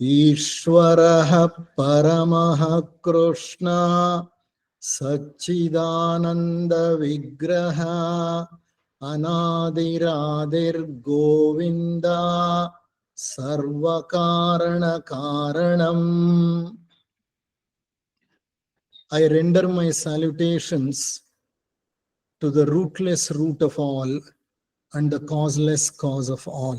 Ishvaraha Paramaha Krishna Satchidananda Vigraha Anadiradir Govinda Sarvakarana Karanam. I render my salutations to the rootless root of all and the causeless cause of all.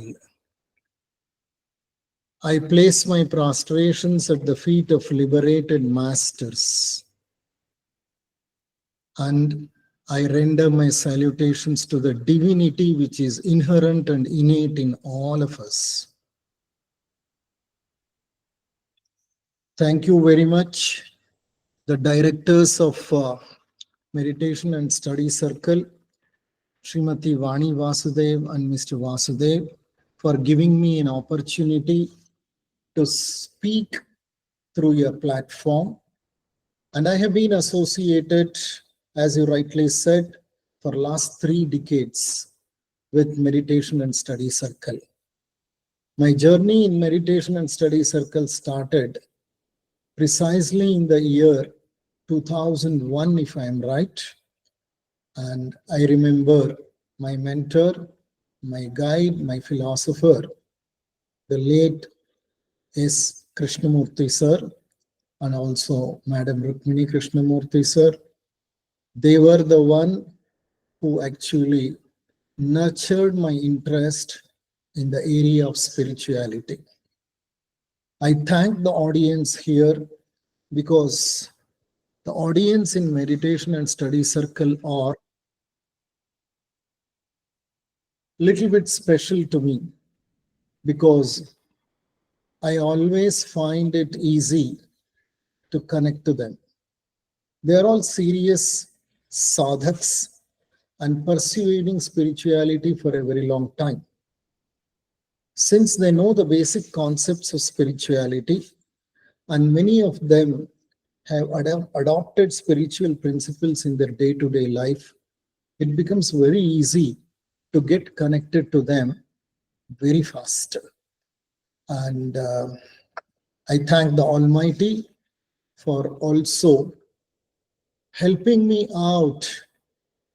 I place my prostrations at the feet of liberated masters, and I render my salutations to the divinity which is inherent and innate in all of us. Thank you very much, the directors of Meditation and Study Circle, Srimati Vani Vasudev and Mr. Vasudev, for giving me an opportunity to speak through your platform. And I have been associated, as you rightly said, for last 3 decades with Meditation and Study Circle. My journey in Meditation and Study Circle started precisely in the year 2001, if I am right. And I remember my mentor, my guide, my philosopher, the late S. Krishnamurti sir, and also Madam Rukmini Krishnamurti sir. They were the one who actually nurtured my interest in the area of spirituality. I thank the audience here because the audience in Meditation and Study Circle are little bit special to me, because I always find it easy to connect to them. They are all serious sadhaks and pursuing spirituality for a very long time. Since they know the basic concepts of spirituality, and many of them have adopted spiritual principles in their day-to-day life, it becomes very easy to get connected to them very fast. And I thank the Almighty for also helping me out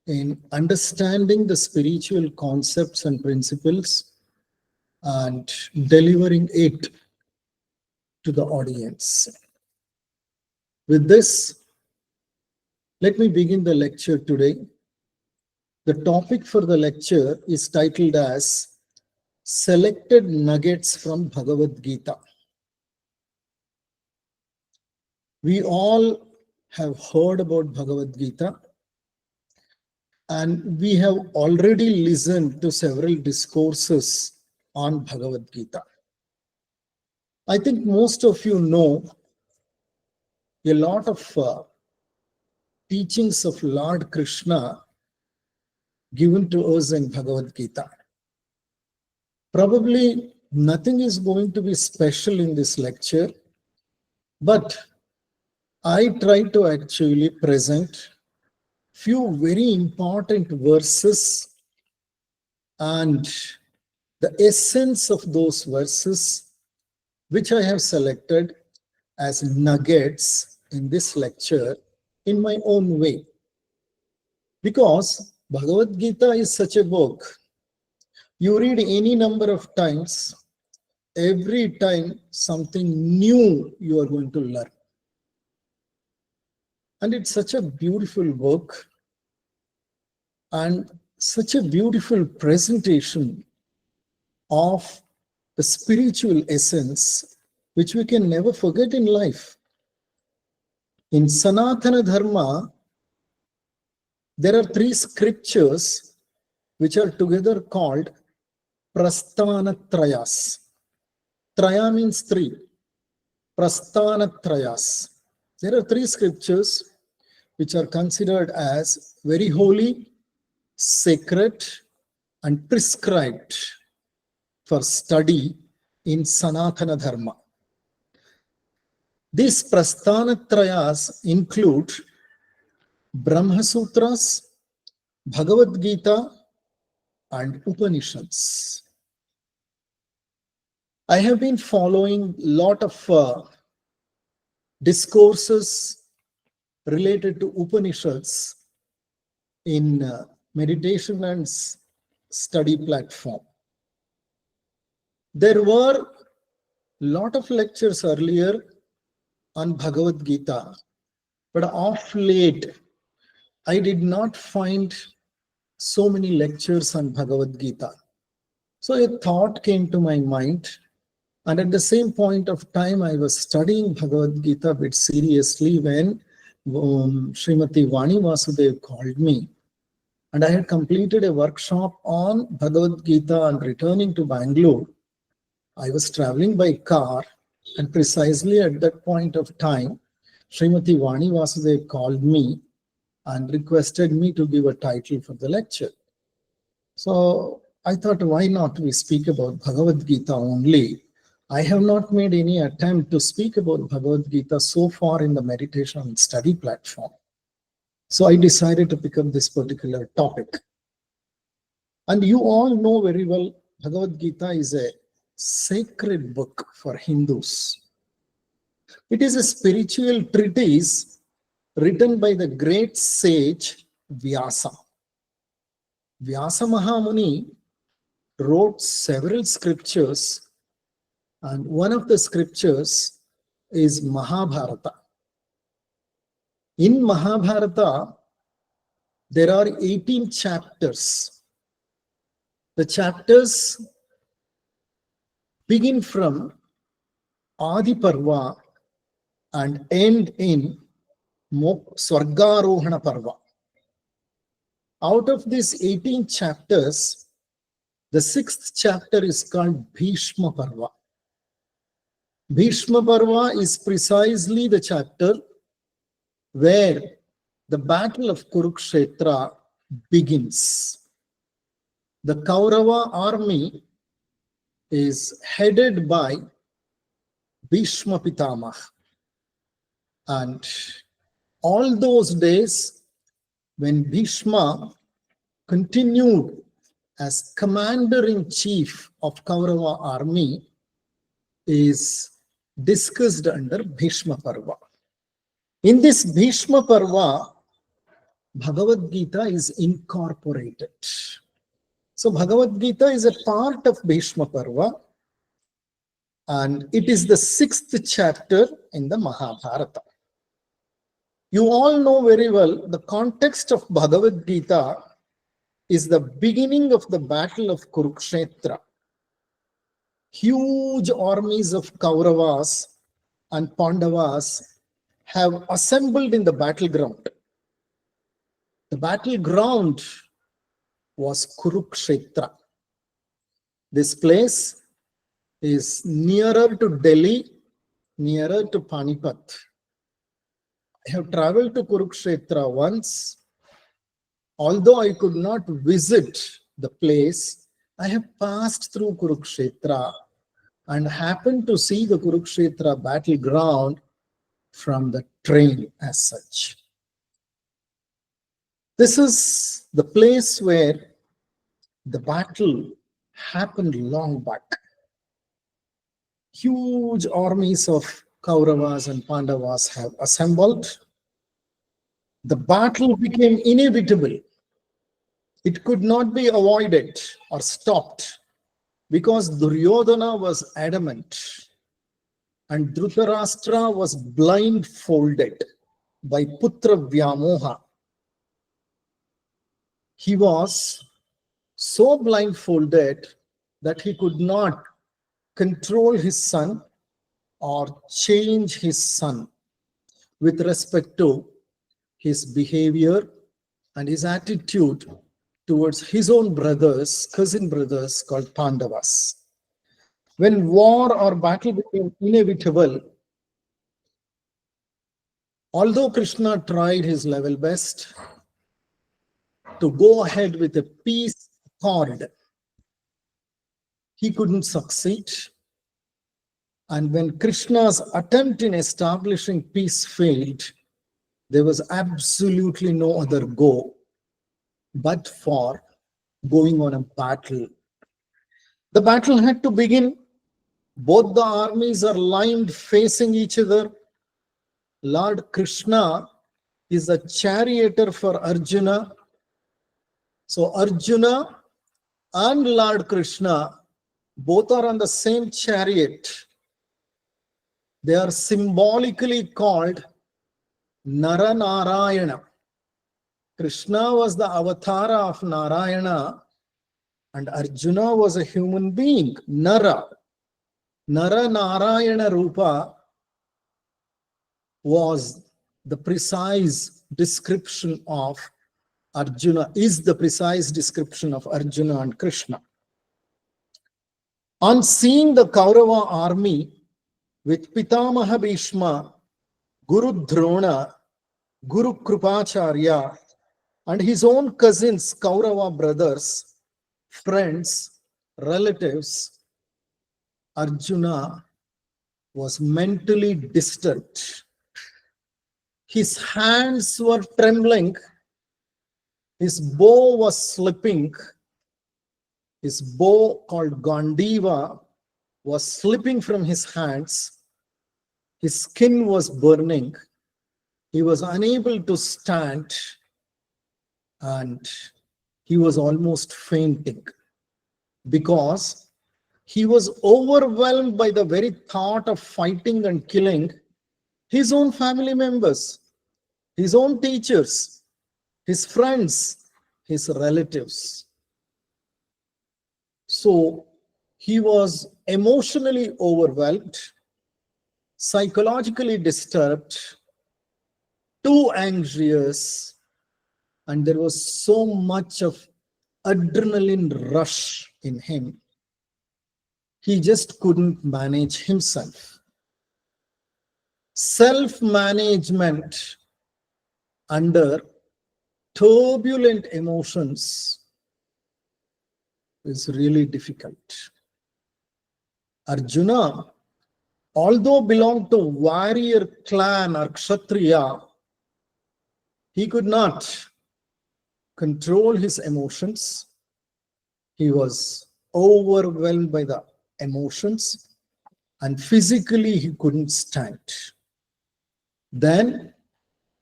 in understanding the spiritual concepts and principles and delivering it to the audience. With this, let me begin the lecture today. The topic for the lecture is titled as Selected Nuggets from Bhagavadgita. We all have heard about Bhagavadgita, and we have already listened to several discourses on Bhagavadgita. I think most of you know a lot of teachings of Lord Krishna given to us in Bhagavad Gita. Probably nothing is going to be special in this lecture, but I try to actually present few very important verses and the essence of those verses, which I have selected as nuggets in this lecture in my own way. Because Bhagavad Gita is such a book, you read any number of times, every time something new you are going to learn. And it's such a beautiful book and such a beautiful presentation of the spiritual essence, which we can never forget in life. In Sanatana Dharma, there are 3 scriptures which are together called Prasthanatrayas. Traya means 3. Prasthanatrayas. There are 3 scriptures which are considered as very holy, sacred, and prescribed for study in Sanatana Dharma. These Prasthanatrayas include Brahma Sutras, Bhagavad Gita, and Upanishads. I have been following a lot of discourses related to Upanishads in meditation and study platform. There were a lot of lectures earlier on Bhagavad Gita, but of late, I did not find so many lectures on Bhagavad Gita. So a thought came to my mind, and at the same point of time, I was studying Bhagavad Gita a bit seriously when Srimati Vani Vasudev called me. And I had completed a workshop on Bhagavad Gita and returning to Bangalore. I was traveling by car, and precisely at that point of time, Srimati Vani Vasudev called me and requested me to give a title for the lecture. So I thought, why not we speak about Bhagavad Gita only? I have not made any attempt to speak about Bhagavad Gita so far in the meditation and study platform. So I decided to pick up this particular topic. And you all know very well, Bhagavad Gita is a sacred book for Hindus. It is a spiritual treatise written by the great sage Vyasa. Vyasa Mahamuni wrote several scriptures, and one of the scriptures is Mahabharata. In Mahabharata, there are 18 chapters. The chapters begin from Adi Parva and end in Swargarohana Parva. Out of these 18 chapters, the 6th chapter is called Bhishma Parva. Bhishma Parva is precisely the chapter where the battle of Kurukshetra begins. The Kaurava army is headed by Bhishma Pitamah. And all those days, when Bhishma continued as commander-in-chief of Kaurava army, is discussed under Bhishma Parva. In this Bhishma Parva, Bhagavad Gita is incorporated. So Bhagavad Gita is a part of Bhishma Parva, and it is the 6th chapter in the Mahabharata. You all know very well the context of Bhagavad Gita is the beginning of the battle of Kurukshetra. Huge armies of Kauravas and Pandavas have assembled in the battleground. The battleground was Kurukshetra. This place is nearer to Delhi, nearer to Panipat. I have traveled to Kurukshetra once. Although I could not visit the place, I have passed through Kurukshetra and happened to see the Kurukshetra battleground from the train as such. This is the place where the battle happened long back. Huge armies of Kauravas and Pandavas have assembled. The battle became inevitable. It could not be avoided or stopped because Duryodhana was adamant and Dhritarashtra was blindfolded by Putra Vyamoha. He was so blindfolded that he could not control his son or change his son with respect to his behavior and his attitude towards his own brothers, cousin brothers called Pandavas. When war or battle became inevitable, although Krishna tried his level best to go ahead with a peace accord, he couldn't succeed. And when Krishna's attempt in establishing peace failed, there was absolutely no other go but for going on a battle. The battle had to begin. Both the armies are lined facing each other. Lord Krishna is a charioteer for Arjuna. So Arjuna and Lord Krishna both are on the same chariot. They are symbolically called Naranarayana. Krishna was the avatar of Narayana and Arjuna was a human being, Nara. Naranarayana Rupa was the precise description of Arjuna, is the precise description of Arjuna and Krishna. On seeing the Kaurava army with Pitamaha Bhishma, Guru Drona, Guru Krupacharya, and his own cousins, Kaurava brothers, friends, relatives, Arjuna was mentally disturbed. His hands were trembling, his bow was slipping, his bow called Gandiva was slipping from his hands, his skin was burning, he was unable to stand, and he was almost fainting because he was overwhelmed by the very thought of fighting and killing his own family members, his own teachers, his friends, his relatives. So he was emotionally overwhelmed, psychologically disturbed, too anxious, and there was so much of adrenaline rush in him. He just couldn't manage himself. Self-management under turbulent emotions is really difficult. Arjuna, although belonged to warrior clan or Kshatriya, he could not control his emotions. He was overwhelmed by the emotions and physically he couldn't stand. Then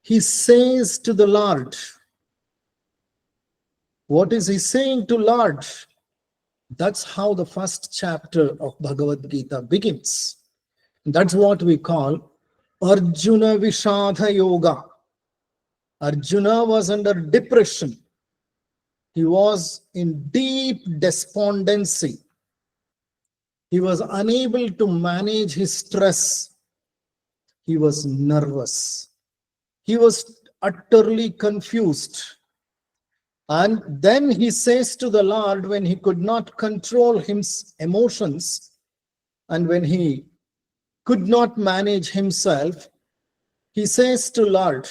he says to the Lord, what is he saying to Lord? That's how the first chapter of Bhagavadgita begins. That's what we call Arjuna Vishadha Yoga. Arjuna was under depression. He was in deep despondency. He was unable to manage his stress. He was nervous. He was utterly confused. And then he says to the Lord, when he could not control his emotions and when he could not manage himself, he says to Lord,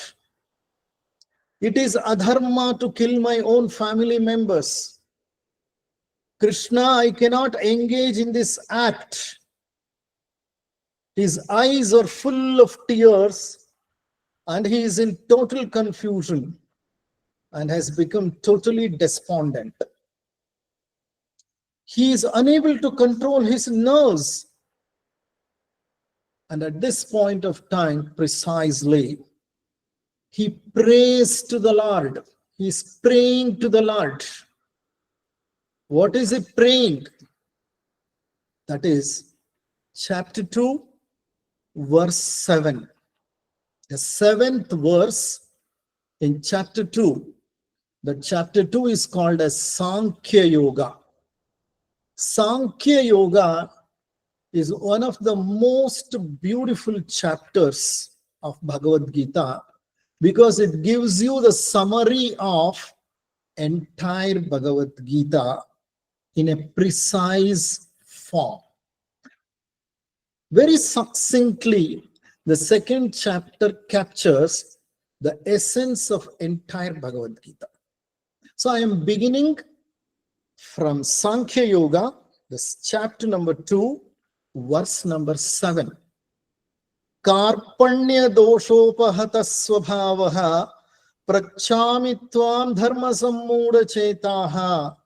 it is adharma to kill my own family members. Krishna, I cannot engage in this act. His eyes are full of tears and he is in total confusion and has become totally despondent. He is unable to control his nerves. And at this point of time, precisely, he prays to the Lord. He is praying to the Lord. What is he praying? That is chapter 2, verse 7. The 7th verse in chapter 2. The chapter 2 is called as Sankhya Yoga. Sankhya Yoga is one of the most beautiful chapters of Bhagavad Gita because it gives you the summary of entire Bhagavad Gita in a precise form. Very succinctly, the 2nd chapter captures the essence of entire Bhagavad Gita. So I am beginning from Sankhya Yoga, this chapter number 2, verse number 7. Karpanya doshopahata svabhavaha prachami tvam dharma sammuda chetaha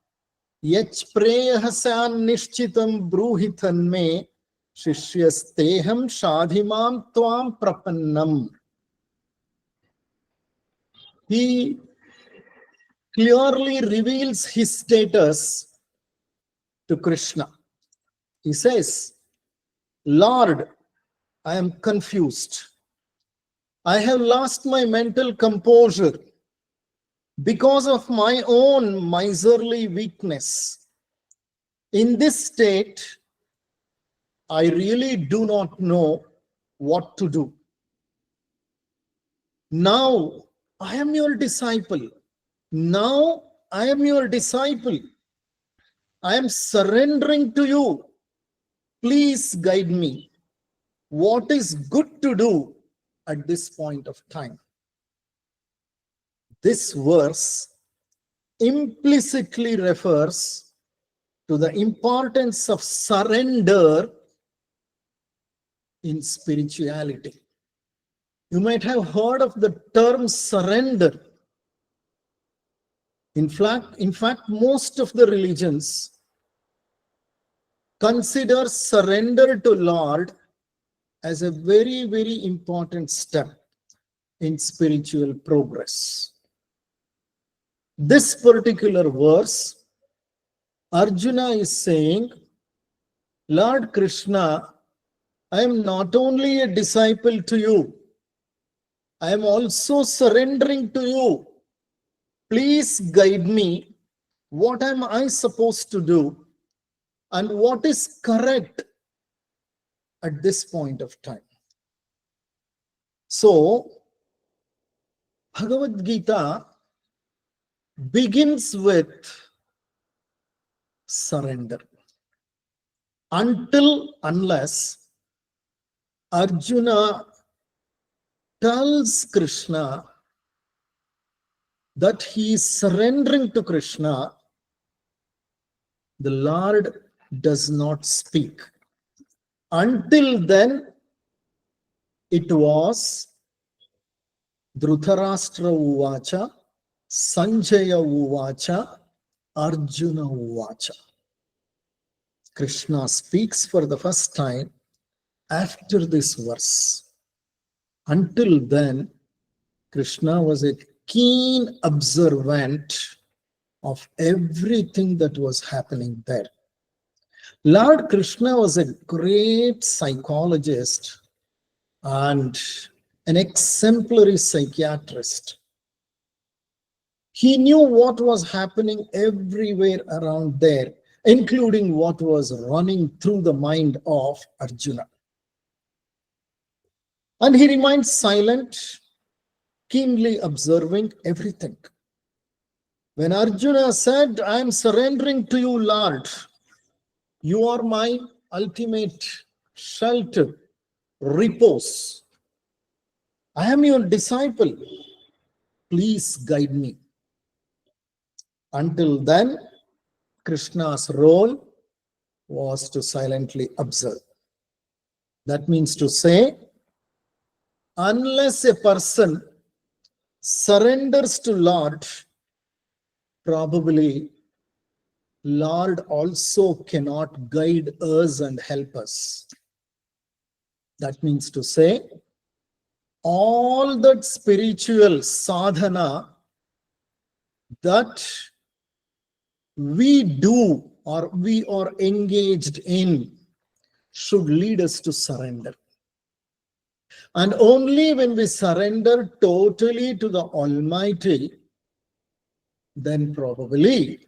yach preyahasyan nishchitam bruhitan me Shishyasteham Shadhimam Tvam Prapannam. He clearly reveals his status to Krishna. He says, Lord, I am confused. I have lost my mental composure because of my own miserly weakness. In this state, I really do not know what to do. Now I am your disciple. Now I am your disciple. I am surrendering to you. Please guide me. What is good to do at this point of time? This verse implicitly refers to the importance of surrender in spirituality. You might have heard of the term surrender. In fact, most of the religions consider surrender to Lord as a very, very important step in spiritual progress. This particular verse, Arjuna is saying, Lord Krishna, I am not only a disciple to you, I am also surrendering to you. Please guide me. What am I supposed to do? And what is correct at this point of time? So, Bhagavadgita begins with surrender. Unless Arjuna tells Krishna that he is surrendering to Krishna, the Lord does not speak. Until then, it was Dhritarashtra Uvacha, Sanjaya Uvacha, Arjuna Uvacha. Krishna speaks for the first time after this verse. Until then, Krishna was a keen observant of everything that was happening there. Lord Krishna was a great psychologist and an exemplary psychiatrist. He knew what was happening everywhere around there, including what was running through the mind of Arjuna. And he remained silent, keenly observing everything. When Arjuna said, I am surrendering to you, Lord, you are my ultimate shelter, repose. I am your disciple. Please guide me. Until then, Krishna's role was to silently observe. That means to say, unless a person surrenders to Lord, probably Lord also cannot guide us and help us. That means to say, all that spiritual sadhana that we do or we are engaged in should lead us to surrender. And only when we surrender totally to the Almighty, then probably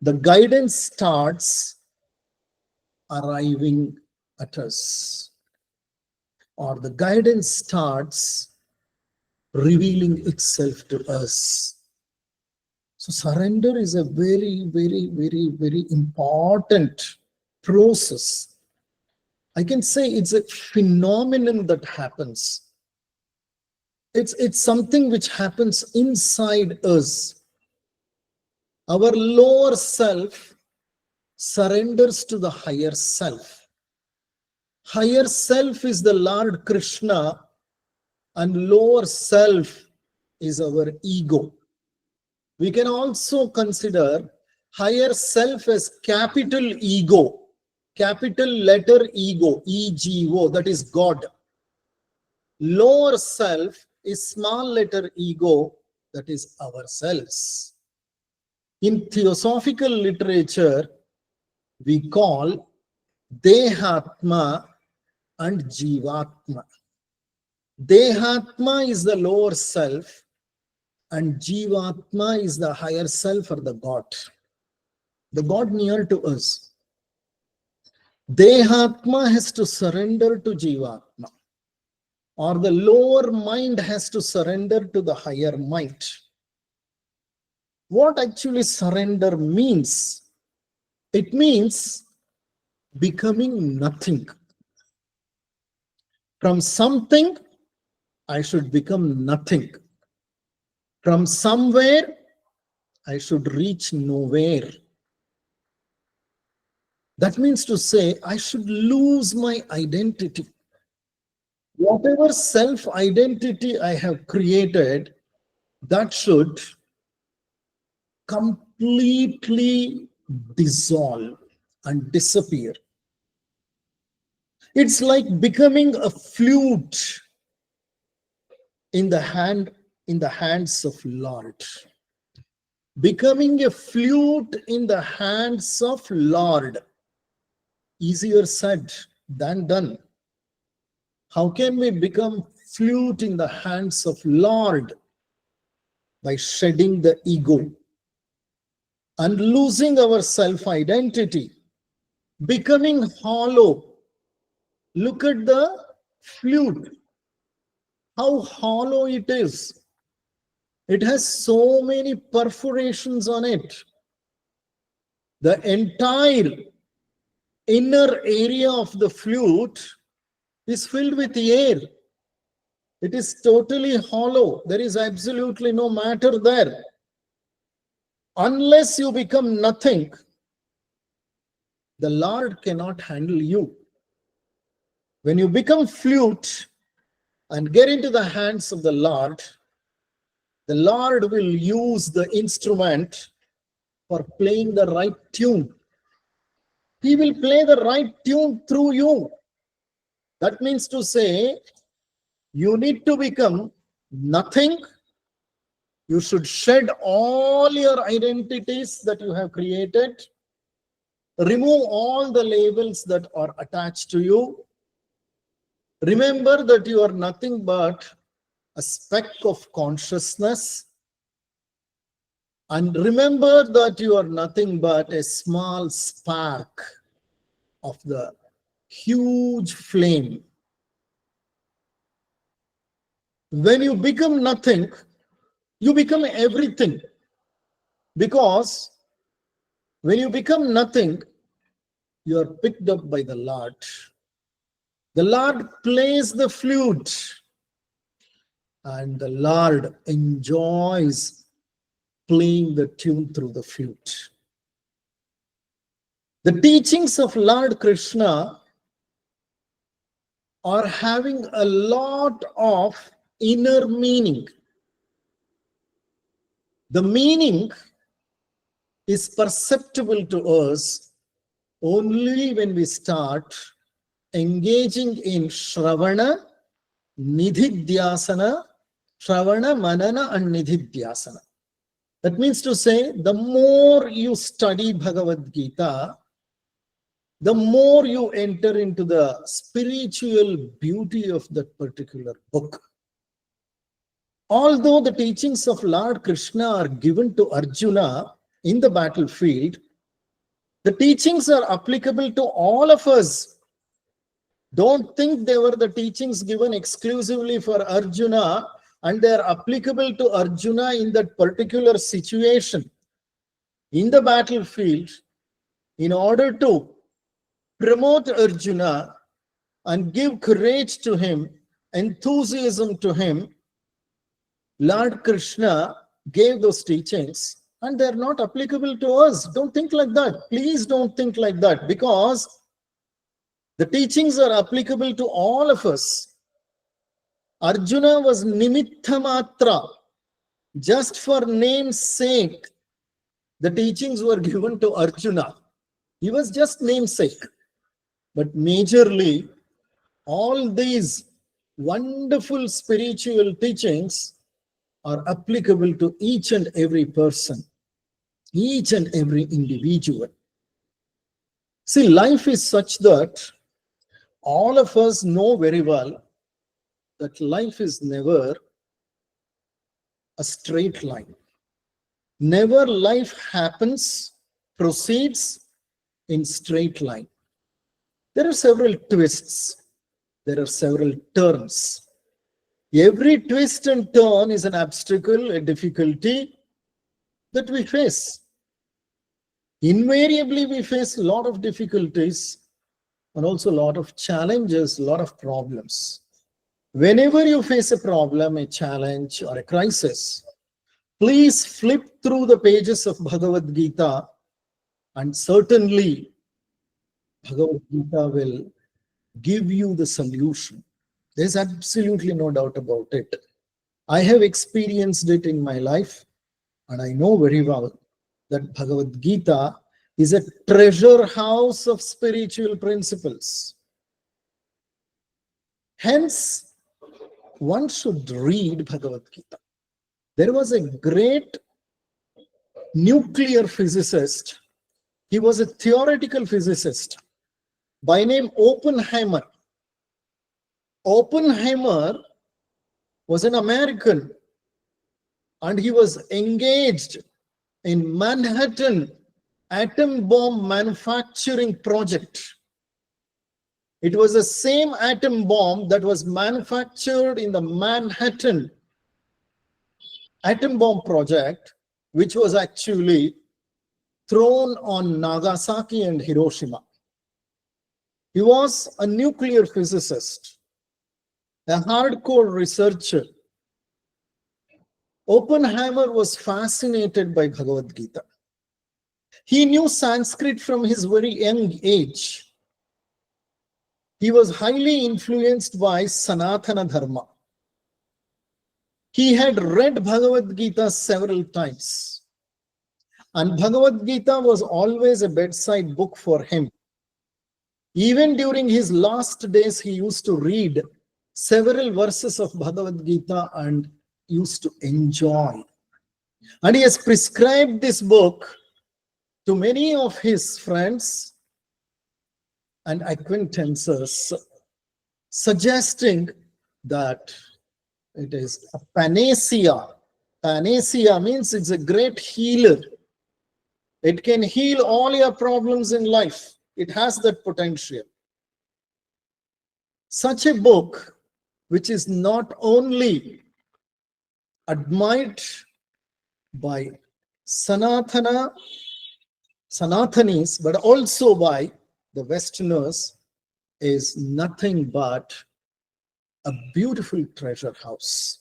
the guidance starts arriving at us, or the guidance starts revealing itself to us. So surrender is a very, very, very, very important process. I can say it's a phenomenon that happens. It's something which happens inside us. Our lower self surrenders to the higher self. Higher self is the Lord Krishna, and lower self is our ego. We can also consider higher self as capital ego, capital letter ego, ego, that is God. Lower self is small letter ego, that is ourselves. In theosophical literature, we call Dehatma and Jivatma. Dehatma is the lower self and Jivatma is the higher self or the God near to us. Dehatma has to surrender to Jivatma, or the lower mind has to surrender to the higher mind. What actually surrender means? It means becoming nothing. From something, I should become nothing. From somewhere, I should reach nowhere. That means to say, I should lose my identity. Whatever self-identity I have created, that should completely dissolve and disappear. It's like becoming a flute in the hands of Lord. Becoming a flute in the hands of Lord. Easier said than done. How can we become flute in the hands of Lord? By shedding the ego and losing our self-identity, becoming hollow. Look at the flute, how hollow it is. It has so many perforations on it. The entire inner area of the flute is filled with air. It is totally hollow. There is absolutely no matter there. Unless you become nothing, the Lord cannot handle you. When you become flute and get into the hands of the Lord will use the instrument for playing the right tune. He will play the right tune through you. That means to say, you need to become nothing. You should shed all your identities that you have created. Remove all the labels that are attached to you. Remember that you are nothing but a speck of consciousness. And remember that you are nothing but a small spark of the huge flame. When you become nothing, you become everything. Because when you become nothing, you are picked up by the Lord. The Lord plays the flute, and the Lord enjoys playing the tune through the flute. The teachings of Lord Krishna are having a lot of inner meaning. The meaning is perceptible to us only when we start engaging in Shravana, Nididhyasana, Shravana, Manana, and Nididhyasana. That means to say, the more you study Bhagavadgita, the more you enter into the spiritual beauty of that particular book. Although the teachings of Lord Krishna are given to Arjuna in the battlefield, the teachings are applicable to all of us. Don't think they were the teachings given exclusively for Arjuna and they are applicable to Arjuna in that particular situation. In the battlefield, in order to promote Arjuna and give courage to him, enthusiasm to him, Lord Krishna gave those teachings and they're not applicable to us. Don't think like that. Please don't think like that, because the teachings are applicable to all of us. Arjuna was nimitta matra. Just for name's sake, the teachings were given to Arjuna. He was just namesake. But majorly, all these wonderful spiritual teachings are applicable to each and every person, each and every individual. See, life is such that all of us know very well that life is never a straight line. Never life happens, proceeds in straight line. There are several twists. There are several turns. Every twist and turn is an obstacle, a difficulty that we face. Invariably, we face a lot of difficulties and also a lot of challenges, a lot of problems. Whenever you face a problem, a challenge, or a crisis, please flip through the pages of Bhagavad-Gita, and certainly Bhagavad-Gita will give you the solution. There's absolutely no doubt about it. I have experienced it in my life, and I know very well that Bhagavad-Gita is a treasure house of spiritual principles. Hence, one should read Bhagavad-Gita. There was a great nuclear physicist. He was a theoretical physicist by name Oppenheimer. Oppenheimer was an American, and he was engaged in Manhattan atom bomb manufacturing project. It was the same atom bomb that was manufactured in the Manhattan atom bomb project, which was actually thrown on Nagasaki and Hiroshima. He was a nuclear physicist, a hardcore researcher. Oppenheimer was fascinated by Bhagavad Gita. He knew Sanskrit from his very young age. He was highly influenced by Sanatana Dharma. He had read Bhagavad Gita several times, and Bhagavad Gita was always a bedside book for him. Even during his last days, he used to read several verses of Bhagavad Gita and used to enjoy. And he has prescribed this book to many of his friends and acquaintances, suggesting that it is a panacea. Panacea means it's a great healer. It can heal all your problems in life. It has that potential. Such a book, which is not only admired by Sanatanis, but also by the Westerners, is nothing but a beautiful treasure house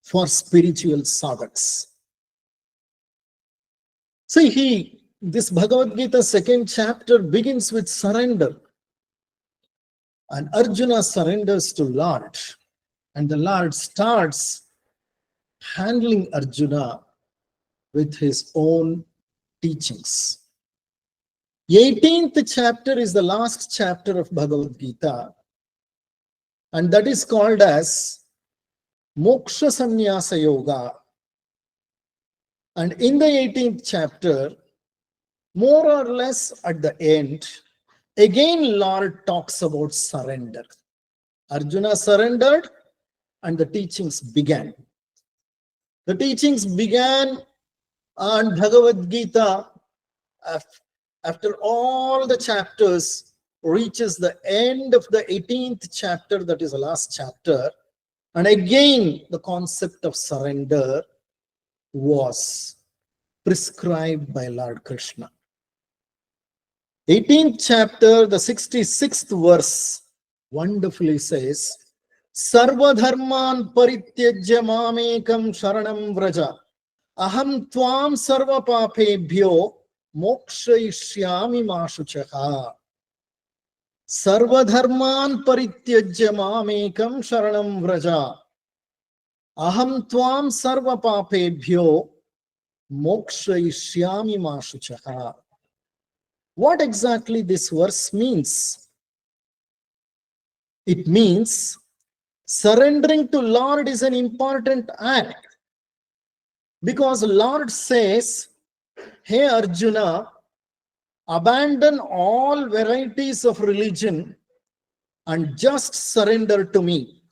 for spiritual sadhaks. See, this Bhagavad Gita second chapter begins with surrender. And Arjuna surrenders to Lord. And the Lord starts handling Arjuna with his own teachings. 18th chapter is the last chapter of Bhagavad Gita, and that is called as Moksha Sannyasa Yoga. And in the 18th chapter, more or less at the end, again Lord talks about surrender. Arjuna surrendered and the teachings began. The teachings began, and Bhagavad Gita, after all the chapters, reaches the end of the 18th chapter, that is the last chapter. And again, the concept of surrender was prescribed by Lord Krishna. 18th chapter, the 66th verse, wonderfully says, Sarva dharman parityajya mamekam sharanam vraja. Aham tvam sarva papebhyo mokshayishyami mashuchaha. Sarva dharman parityajya mamekam sharanam vraja. Aham tvam sarva papebhyo mokshayishyami mashuchaha. What exactly this verse means? It means surrendering to Lord is an important act, because Lord says, hey Arjuna, abandon all varieties of religion and just surrender to me.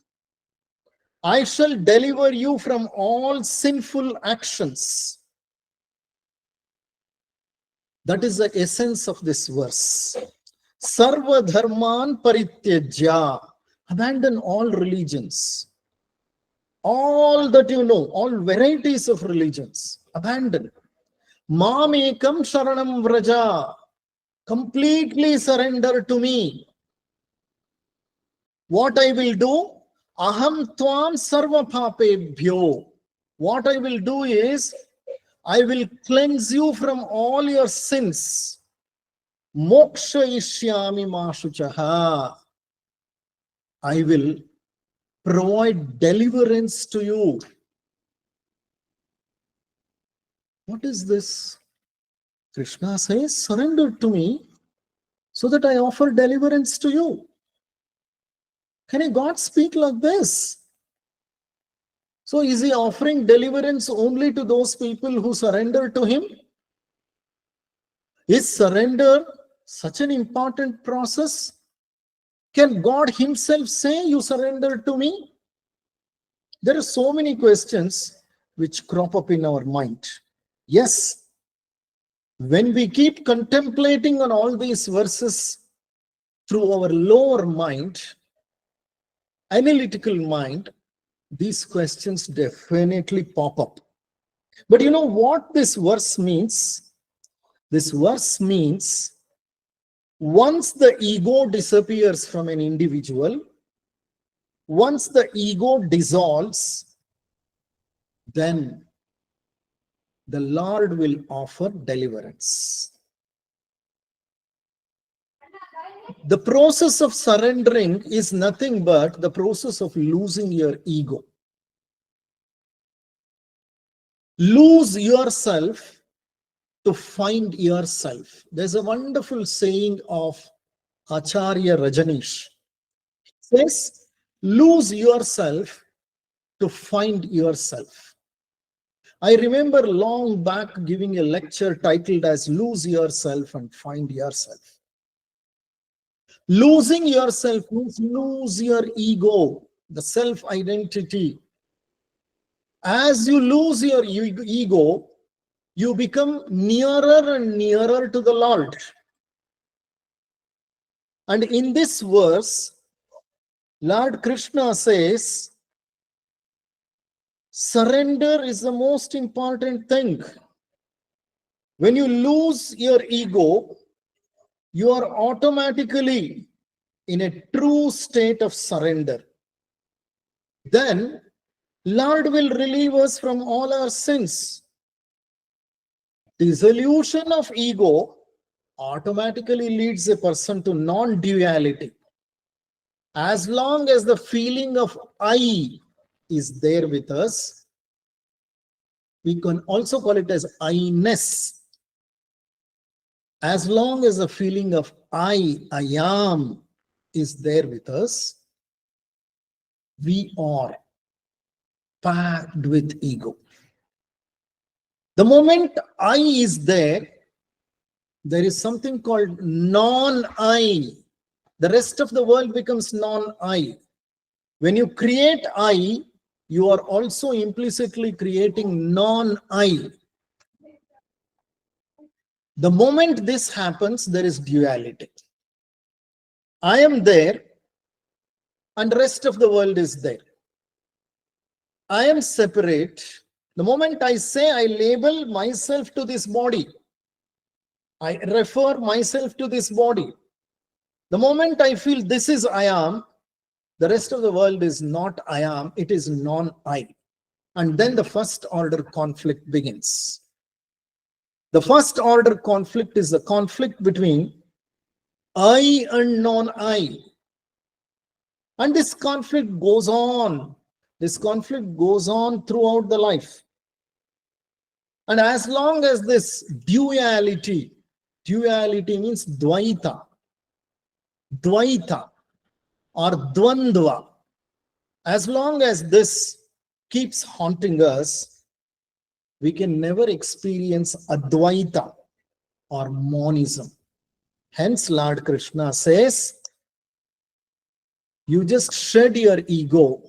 I shall deliver you from all sinful actions. That is the essence of this verse. Sarva dharman parityajya. Abandon all religions. All that you know, all varieties of religions. Abandon. Mam ekam sharanam vraja. Completely surrender to me. What I will do? Aham tvam sarva papebhyo. What I will do is, I will cleanse you from all your sins. Moksha ishyami mashuchaha. I will provide deliverance to you. What is this? Krishna says, surrender to me so that I offer deliverance to you. Can a God speak like this? So is he offering deliverance only to those people who surrender to him? Is surrender such an important process? Can God himself say, you surrender to me? There are so many questions which crop up in our mind. Yes, when we keep contemplating on all these verses through our lower mind, analytical mind, these questions definitely pop up. But you know what this verse means? This verse means once the ego disappears from an individual, once the ego dissolves, then the Lord will offer deliverance. The process of surrendering is nothing but the process of losing your ego. Lose yourself to find yourself. There's a wonderful saying of Acharya Rajneesh. It says, lose yourself to find yourself. I remember long back giving a lecture titled as Lose Yourself and Find Yourself. Losing yourself means lose your ego, the self-identity. As you lose your ego, you become nearer and nearer to the Lord. And in this verse, Lord Krishna says, surrender is the most important thing. When you lose your ego, you are automatically in a true state of surrender. Then Lord will relieve us from all our sins. Dissolution of ego automatically leads a person to non-duality. As long as the feeling of I is there with us, we can also call it as I-ness. As long as the feeling of I am, is there with us, we are packed with ego. The moment I is there is something called non-I. The rest of the world becomes non-I. When you create I, you are also implicitly creating non-I. The moment this happens, there is duality. I am there and the rest of the world is there. I am separate. The moment I say I label myself to this body, I refer myself to this body. The moment I feel this is I am, the rest of the world is not I am, it is non-I. And then the first order conflict begins. The first order conflict is the conflict between I and non-I. And this conflict goes on. This conflict goes on throughout the life. And as long as this duality means Dvaita, or dvandva, as long as this keeps haunting us, we can never experience Advaita or monism. Hence, Lord Krishna says, you just shed your ego,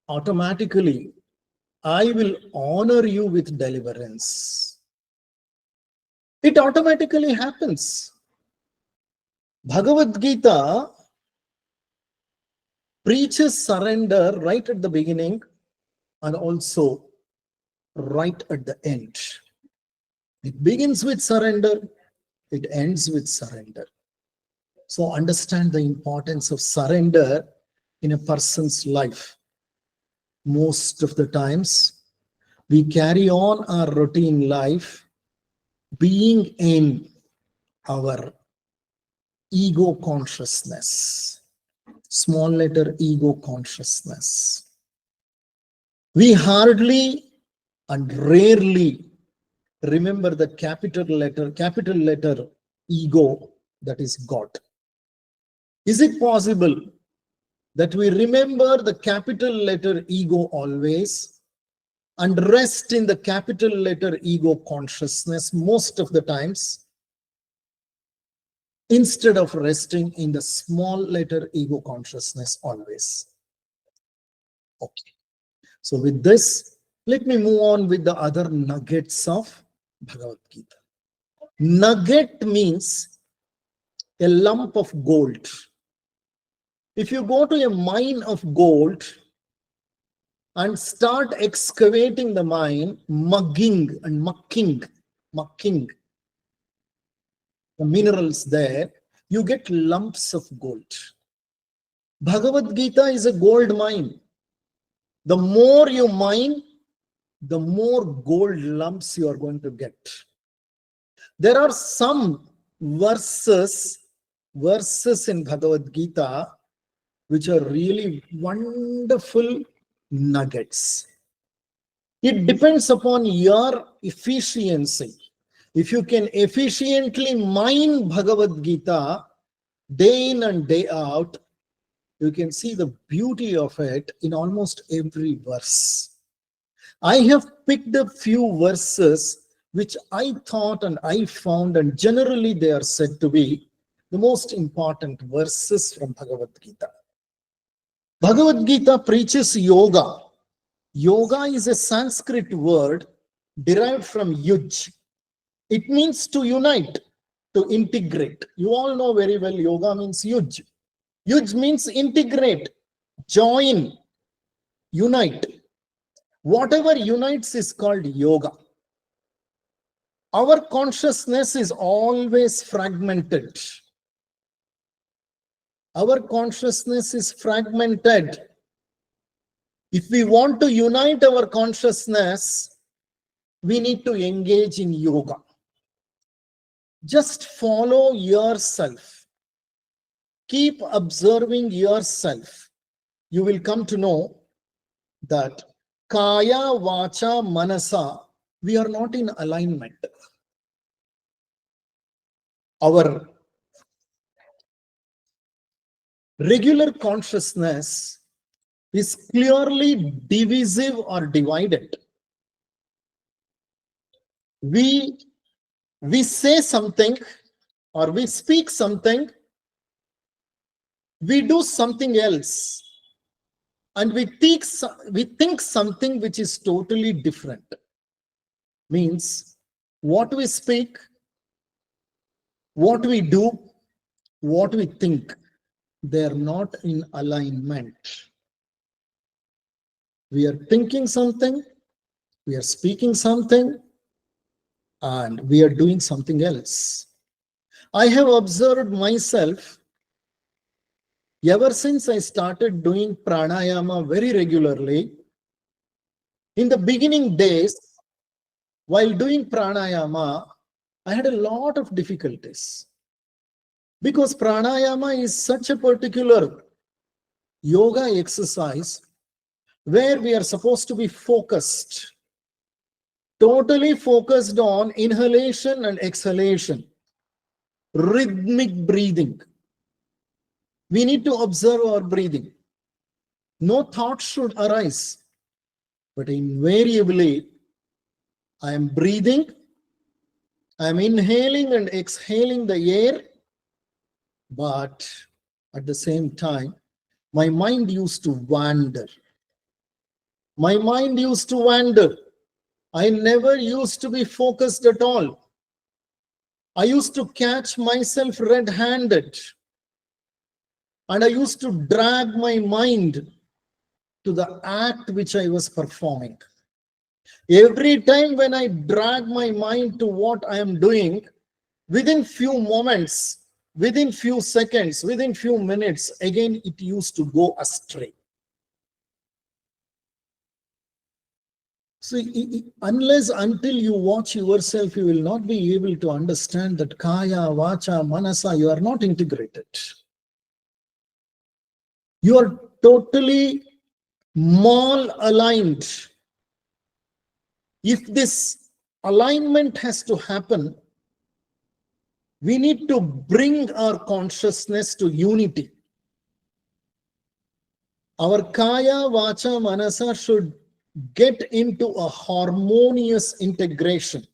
automatically I will honor you with deliverance. It automatically happens. Bhagavad-gita preaches surrender right at the beginning and also right at the end. It begins with surrender, it ends with surrender. So understand the importance of surrender in a person's life. Most of the times, we carry on our routine life being in our ego consciousness, small letter ego consciousness. We hardly and rarely remember the capital letter ego, that is God. Is it possible that we remember the capital letter ego always and rest in the capital letter ego consciousness most of the times, instead of resting in the small letter ego consciousness always? Okay. So with this, let me move on with the other nuggets of Bhagavad Gita. Nugget means a lump of gold. If you go to a mine of gold and start excavating the mine, mucking the minerals there, you get lumps of gold. Bhagavad Gita is a gold mine. The more you mine, the more gold lumps you are going to get. There are some verses in Bhagavad Gita which are really wonderful nuggets. It depends upon your efficiency. If you can efficiently mine Bhagavad Gita day in and day out, you can see the beauty of it in almost every verse. I have picked a few verses which I thought and I found, and generally they are said to be the most important verses from Bhagavad Gita. Bhagavad Gita preaches yoga. Yoga is a Sanskrit word derived from yuj. It means to unite, to integrate. You all know very well yoga means yuj. Yuj means integrate, join, unite. Whatever unites is called yoga. Our consciousness is always fragmented. Our consciousness is fragmented. If we want to unite our consciousness, we need to engage in yoga. Just follow yourself. Keep observing yourself. You will come to know that kaya, vacha, manasa, we are not in alignment. Our regular consciousness is clearly divisive or divided. We say something or we speak something, we do something else, and we think something which is totally different. Means what we speak, what we do, what we think, they are not in alignment. We are thinking something, we are speaking something, and we are doing something else. I have observed myself ever since I started doing pranayama very regularly. In the beginning days, while doing pranayama, I had a lot of difficulties. Because pranayama is such a particular yoga exercise where we are supposed to be focused, totally focused on inhalation and exhalation, rhythmic breathing. We need to observe our breathing. No thought should arise, but invariably, I am breathing, I am inhaling and exhaling the air, but at the same time, my mind used to wander. My mind used to wander. I never used to be focused at all. I used to catch myself red-handed, and I used to drag my mind to the act which I was performing. Every time when I drag my mind to what I am doing, within few moments, within few seconds, within few minutes, again it used to go astray. So unless until you watch yourself, you will not be able to understand that kaya, vacha, manasa, you are not integrated. You are totally mal-aligned. If this alignment has to happen, we need to bring our consciousness to unity. Our kaya, vacha, manasa should get into a harmonious integration.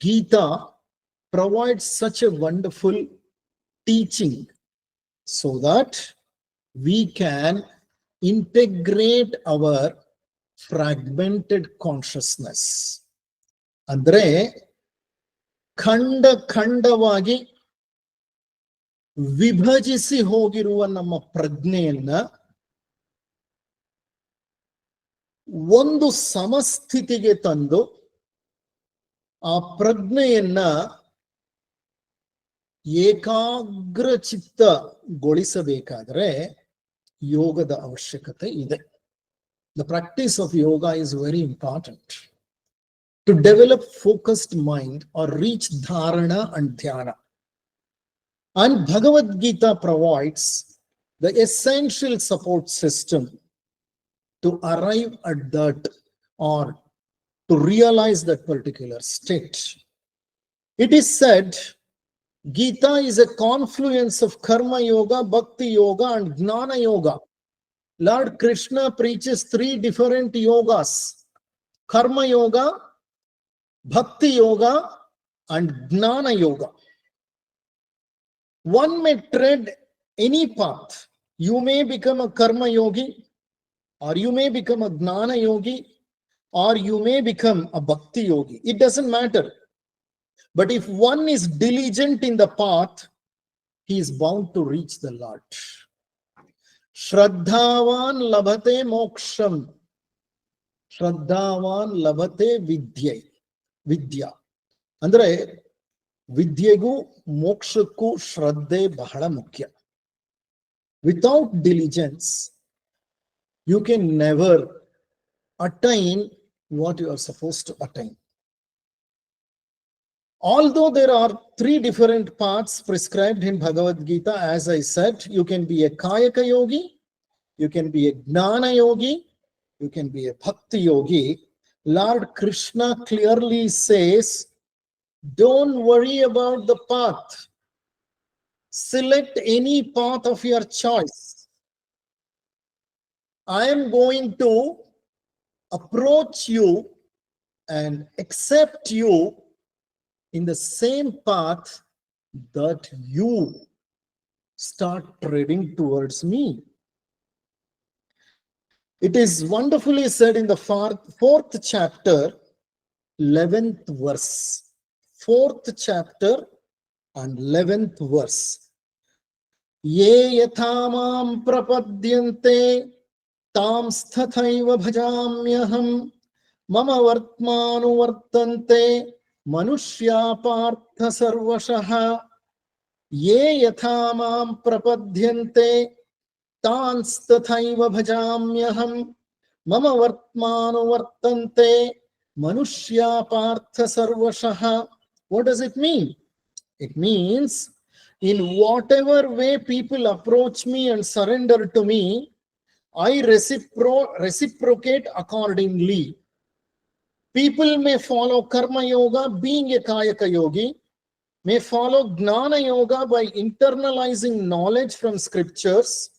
Gita provides such a wonderful teaching so that we can integrate our fragmented consciousness. Andre ಖಂಡವಾಗಿ ವಿಭಜಿಸಿ ಹೋಗಿರುವ ನಮ್ಮ ಪ್ರಜ್ಞೆಯನ್ನ ಒಂದು ಸಮಸ್ಥಿತಿಗೆ ತಂದು ಆ ಪ್ರಜ್ಞೆಯನ್ನ ಏಕಾಗ್ರಚಿತ್ತಗೊಳಿಸಬೇಕಾದರೆ ಯೋಗದ ಅವಶ್ಯಕತೆ ಇದೆ. The practice of yoga is very important to develop focused mind or reach dharana and dhyana. And Bhagavadgita provides the essential support system to arrive at that or to realize that particular state. It is said Gita is a confluence of karma yoga, bhakti yoga and gnana yoga. Lord Krishna preaches 3 different yogas: karma yoga, bhakti yoga and gnana yoga. One may tread any path. You may become a karma yogi, or you may become a gnana yogi, or you may become a bhakti yogi. It doesn't matter. But if one is diligent in the path, he is bound to reach the Lord. Shraddhavan labhate moksham. Shraddhavan labhate vidya. Andre vidyegu mokshakku shraddhe bahala mukhya. Without diligence, you can never attain what you are supposed to attain. Although there are 3 different paths prescribed in Bhagavad Gita, as I said, you can be a Kayaka yogi, you can be a Gnana yogi, you can be a Bhakti yogi. Lord Krishna clearly says, don't worry about the path. Select any path of your choice. I am going to approach you and accept you in the same path that you start treading towards me. It is wonderfully said in the 4th chapter, 11th verse. 4th chapter and 11th verse. Ye yathamam prapadyante tam stathaiva bhajamyaham mama vartmanu vartante manushya partha sarvashaha. Ye yathamam prapadyante tan stathaiva bhajamyaham mama vartmanu vartante manushya partha sarvashaha. What does it mean? It means in whatever way people approach me and surrender to me, I reciprocate accordingly. People may follow karma yoga being a kayaka yogi. may follow Gnana Yoga by internalizing knowledge from scriptures,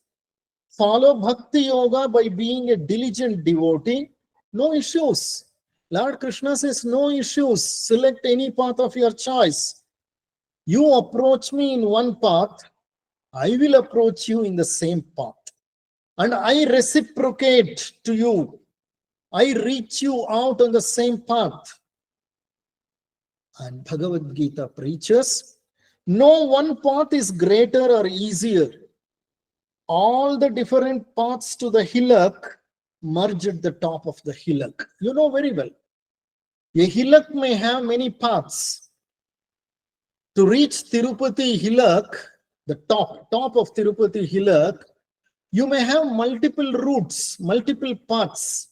follow Bhakti Yoga by being a diligent devotee. No issues. Lord Krishna says, no issues. Select any path of your choice. You approach me in one path, I will approach you in the same path. And I reciprocate to you. I reach you out on the same path. And Bhagavadgita preaches, no one path is greater or easier. All the different paths to the hillock merge at the top of the hillock. You know very well. A hillock may have many paths. To reach Tirupati hillock, the top of Tirupati hillock, you may have multiple routes, multiple paths.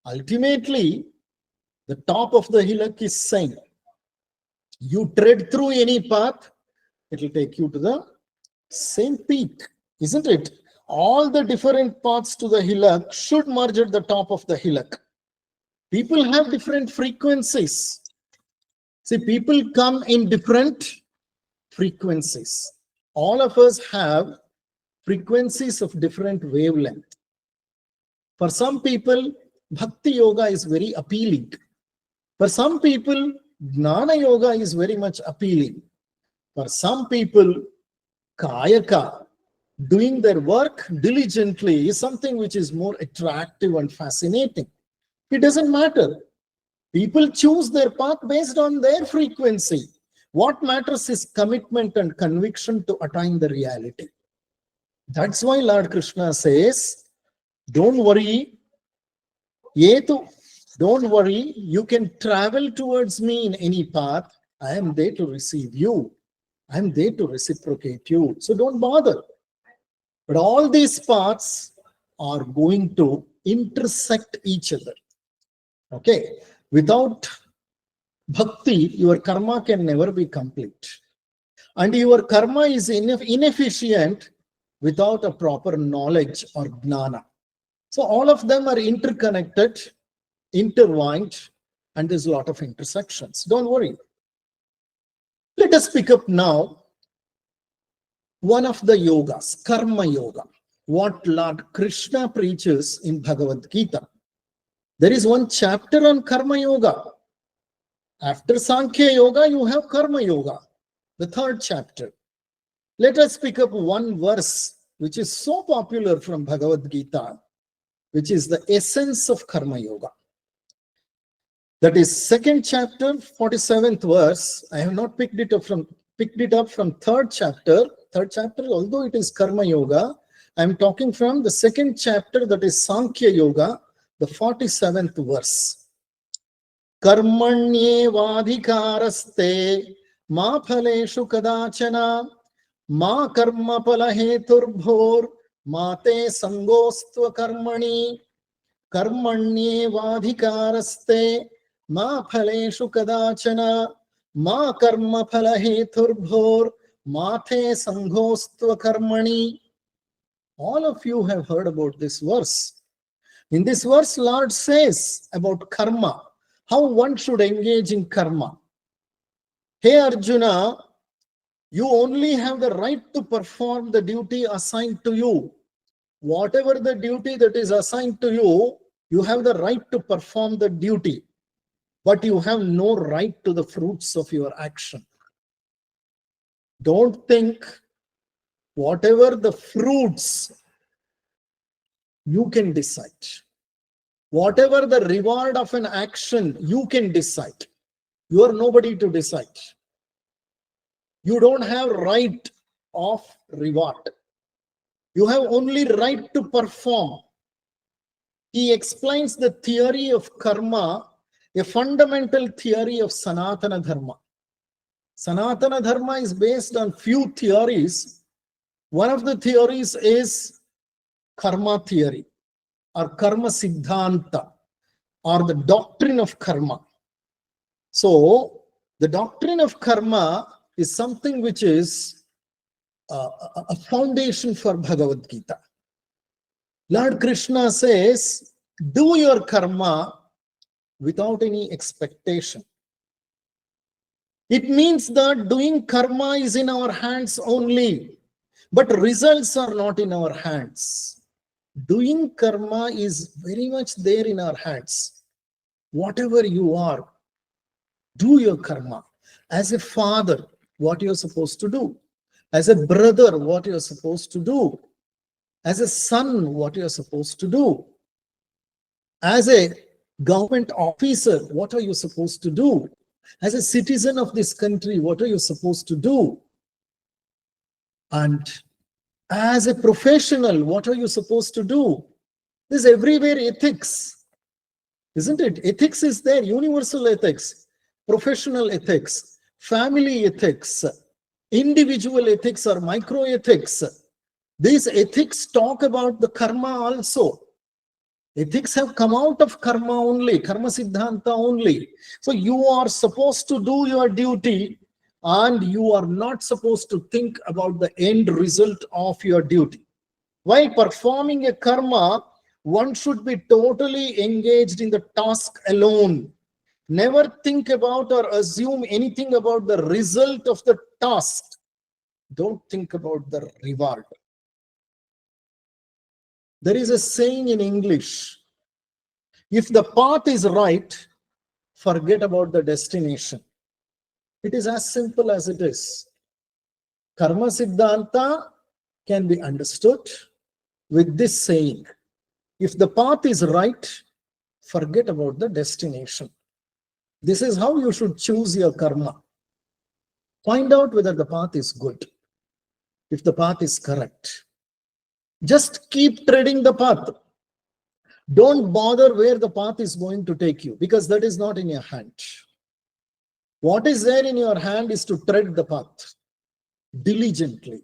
Ultimately, the top of the hillock is same. You tread through any path, it will take you to the same peak, isn't it? All the different paths to the hillock should merge at the top of the hillock. People have different frequencies. See, people come in different frequencies. All of us have frequencies of different wavelength. For some people, Bhakti Yoga is very appealing. For some people, Gnana Yoga is very much appealing. For some people, Kayaka, doing their work diligently, is something which is more attractive and fascinating. It doesn't matter. People choose their path based on their frequency. What matters is commitment and conviction to attain the reality. That's why Lord Krishna says, don't worry, don't worry, you can travel towards me in any path. I am there to receive you. I am there to reciprocate you. So don't bother. But all these paths are going to intersect each other. Okay? Without bhakti, your karma can never be complete. And your karma is inefficient without a proper knowledge or gnana. So all of them are interconnected, intertwined, and there's a lot of intersections. Don't worry. Let us pick up now one of the yogas, karma yoga, what Lord Krishna preaches in Bhagavad Gita. There is one chapter on karma yoga. After Sankhya yoga, you have karma yoga, the third chapter. Let us pick up one verse which is so popular from Bhagavad Gita, which is the essence of karma yoga. That is second chapter, 47th verse. I have not picked it up from third chapter. Third chapter, although it is karma yoga, I am talking from the second chapter, that is Sankhya yoga, the 47th verse. Karmanyevadhikaraste ma phaleshu kadachana ma karma palaheturbhor ma te sangostva karmani. Karmanyevadhikaraste ma phaleshu kadachana ma karma palaheturbhor ma te sangostva karmani. All of you have heard about this verse. In this verse, Lord says about karma, how one should engage in karma. Hey Arjuna, you only have the right to perform the duty assigned to you. Whatever the duty that is assigned to you, you have the right to perform the duty, but you have no right to the fruits of your action. Don't think whatever the fruits, you can decide. Whatever the reward of an action, you can decide. You are nobody to decide. You don't have right of reward. You have only right to perform. He explains the theory of karma, a fundamental theory of Sanatana Dharma. Sanatana Dharma is based on few theories. One of the theories is karma theory, or karma siddhanta, or the doctrine of karma. So the doctrine of karma is something which is a foundation for Bhagavad Gita. Lord Krishna says, do your karma without any expectation. It means that doing karma is in our hands only, but results are not in our hands. Doing karma is very much there in our hands. Whatever you are, do your karma. As a father, what you're supposed to do. As a brother, what you're supposed to do. As a son, what you're supposed to do. As a government officer, what are you supposed to do? As a citizen of this country, what are you supposed to do? And as a professional, what are you supposed to do? There's everywhere ethics, isn't it? Ethics is there, universal ethics, professional ethics, family ethics, individual ethics or micro ethics. These ethics talk about the karma also. Ethics have come out of karma only, karma siddhanta only. So you are supposed to do your duty and you are not supposed to think about the end result of your duty. While performing a karma, one should be totally engaged in the task alone. Never think about or assume anything about the result of the task. Don't think about the reward. There is a saying in English, if the path is right, forget about the destination. It is as simple as it is. Karma Siddhanta can be understood with this saying. If the path is right, forget about the destination. This is how you should choose your karma. Find out whether the path is good, if the path is correct. Just keep treading the path. Don't bother where the path is going to take you, because that is not in your hand. What is there in your hand is to tread the path diligently,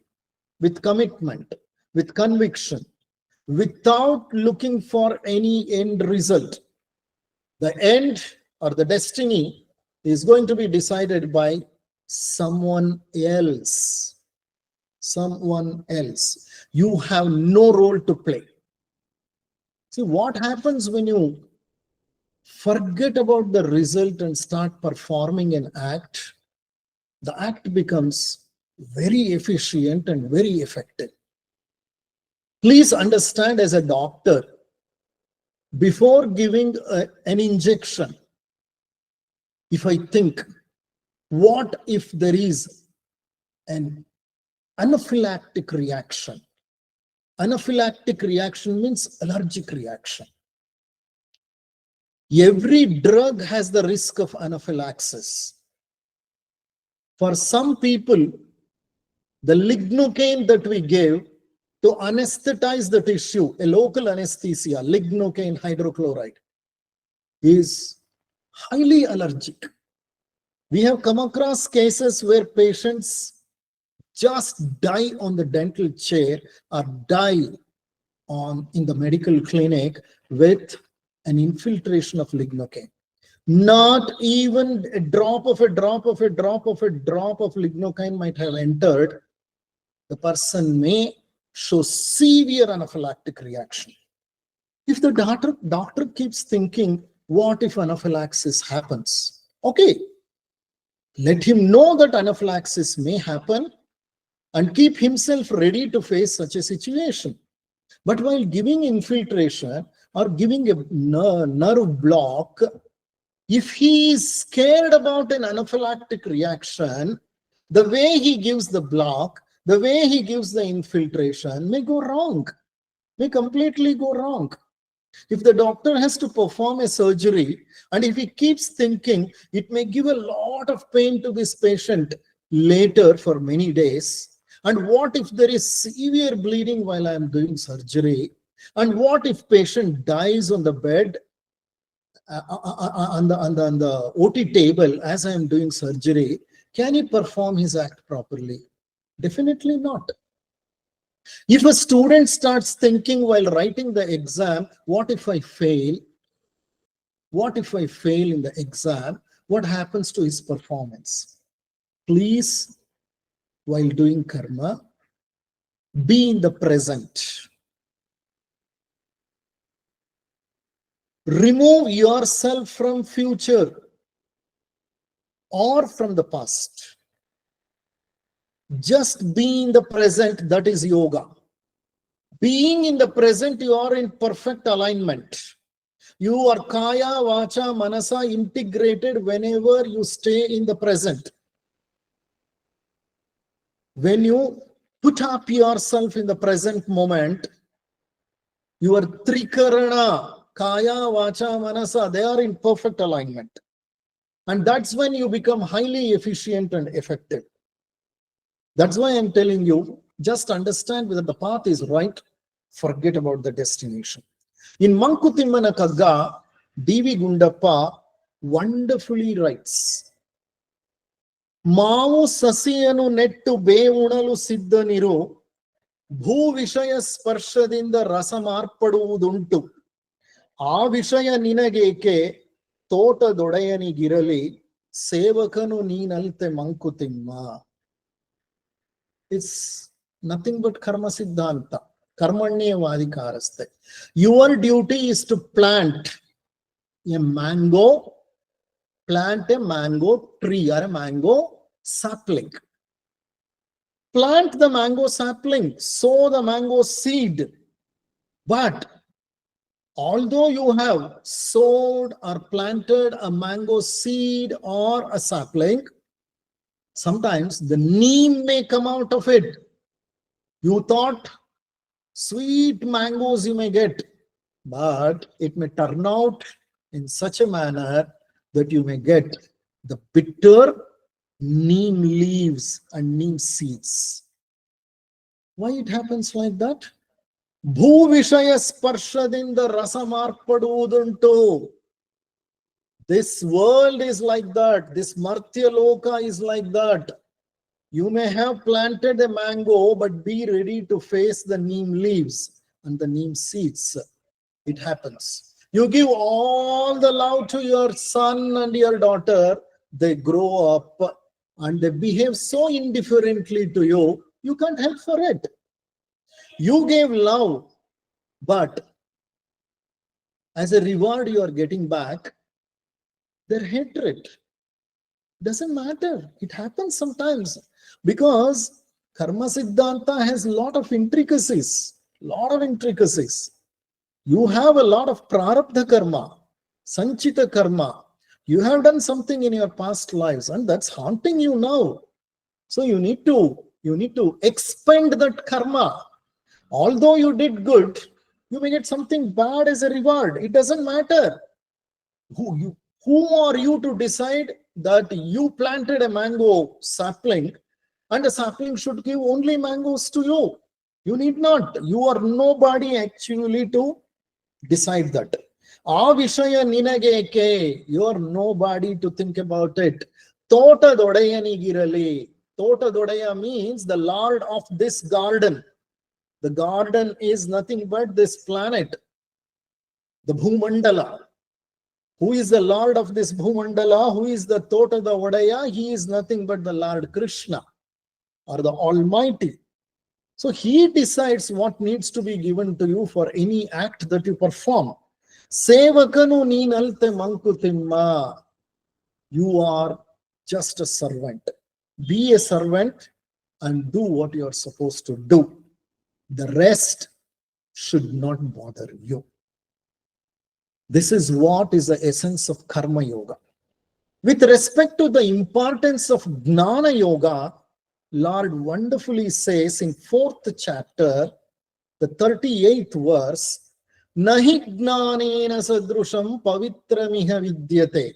with commitment, with conviction, without looking for any end result. The end or the destiny is going to be decided by someone else. Someone else. You have no role to play. See, what happens when you forget about the result and start performing an act? The act becomes very efficient and very effective. Please understand, as a doctor, before giving an injection, if I think, what if there is an anaphylactic reaction? Anaphylactic reaction means allergic reaction. Every drug has the risk of anaphylaxis. For some people, the lignocaine that we gave to anesthetize the tissue, a local anesthesia, lignocaine hydrochloride, is highly allergic. We have come across cases where patients just die on the dental chair or die in the medical clinic with an infiltration of lignocaine. Not even a drop of lignocaine might have entered. The person may show severe anaphylactic reaction. If the doctor keeps thinking, what if anaphylaxis happens? Okay, let him know that anaphylaxis may happen and keep himself ready to face such a situation. But while giving infiltration or giving a nerve block, if he is scared about an anaphylactic reaction, the way he gives the block, the way he gives the infiltration may go wrong, may completely go wrong. If the doctor has to perform a surgery and if he keeps thinking it may give a lot of pain to this patient later for many days, and what if there is severe bleeding while I am doing surgery, and what if patient dies on the bed, on the OT table as I am doing surgery, can he perform his act properly? Definitely not. If a student starts thinking while writing the exam, what if I fail? What if I fail in the exam? What happens to his performance? Please, while doing karma, be in the present. Remove yourself from future. or from the past. Just be in the present, that is yoga. Being in the present, you are in perfect alignment. You are kaya, vacha, manasa integrated whenever you stay in the present. When you put up yourself in the present moment, your trikarana, kaya, vacha, manasa, they are in perfect alignment. And that's when you become highly efficient and effective. That's why I'm telling you, just understand whether the path is right, forget about the destination. In Mankutimana Kagga, D.V. Gundappa wonderfully writes, Mavu sasiyanu nettu ಬೇವುಣಲು ಸಿದ್ಧನಿರು ಭೂ ವಿಷಯ ಸ್ಪರ್ಶದಿಂದ ರಸ ಮಾರ್ಪಡುವುದುಂಟು ಆ ವಿಷಯ ನಿನಗೇಕೆ ತೋಟದೊಡೆಯನಿಗಿರಲಿ ಸೇವಕನು ನೀನಲ್ತೆ Mankutimma. It's nothing but karma siddhanta, karmanyavadikaraste. Your duty is to plant a mango tree or a mango sapling. Plant the mango sapling, sow the mango seed. But although you have sowed or planted a mango seed or a sapling, sometimes the neem may come out of it. You thought sweet mangoes you may get, but it may turn out in such a manner that you may get the bitter neem leaves and neem seeds. Why it happens like that? Bhu vishaya sparshadinda rasa marpaduduntu. This world is like that. This Martya Loka is like that. You may have planted a mango, but be ready to face the neem leaves and the neem seeds. It happens. You give all the love to your son and your daughter, they grow up and they behave so indifferently to you, you can't help for it. You gave love, but as a reward you are getting back their hatred. Doesn't matter. It happens sometimes because karma siddhanta has a lot of intricacies. You have a lot of prarabdha karma, sanchita karma. You have done something in your past lives and that's haunting you now. So you need to expend that karma. Although you did good, you may get something bad as a reward. It doesn't matter. Who are you to decide that you planted a mango sapling and a sapling should give only mangoes to you? You need not. You are nobody actually to decide that. Avishaya ninageke. You are nobody to think about it. Totadodayanigirali. Totadodaya means the lord of this garden. The garden is nothing but this planet, the Bhumandala. Who is the lord of this Bhumandala? Who is the Totada Odaya? He is nothing but the Lord Krishna or the Almighty. So he decides what needs to be given to you for any act that you perform. Sevakanu neenalte mankutimma. You are just a servant. Be a servant and do what you are supposed to do. The rest should not bother you. This is what is the essence of karma yoga. With respect to the importance of gnana yoga, Lord wonderfully says in 4th chapter, the 38th verse, Nahi gnanena sadrusham pavitramiha vidyate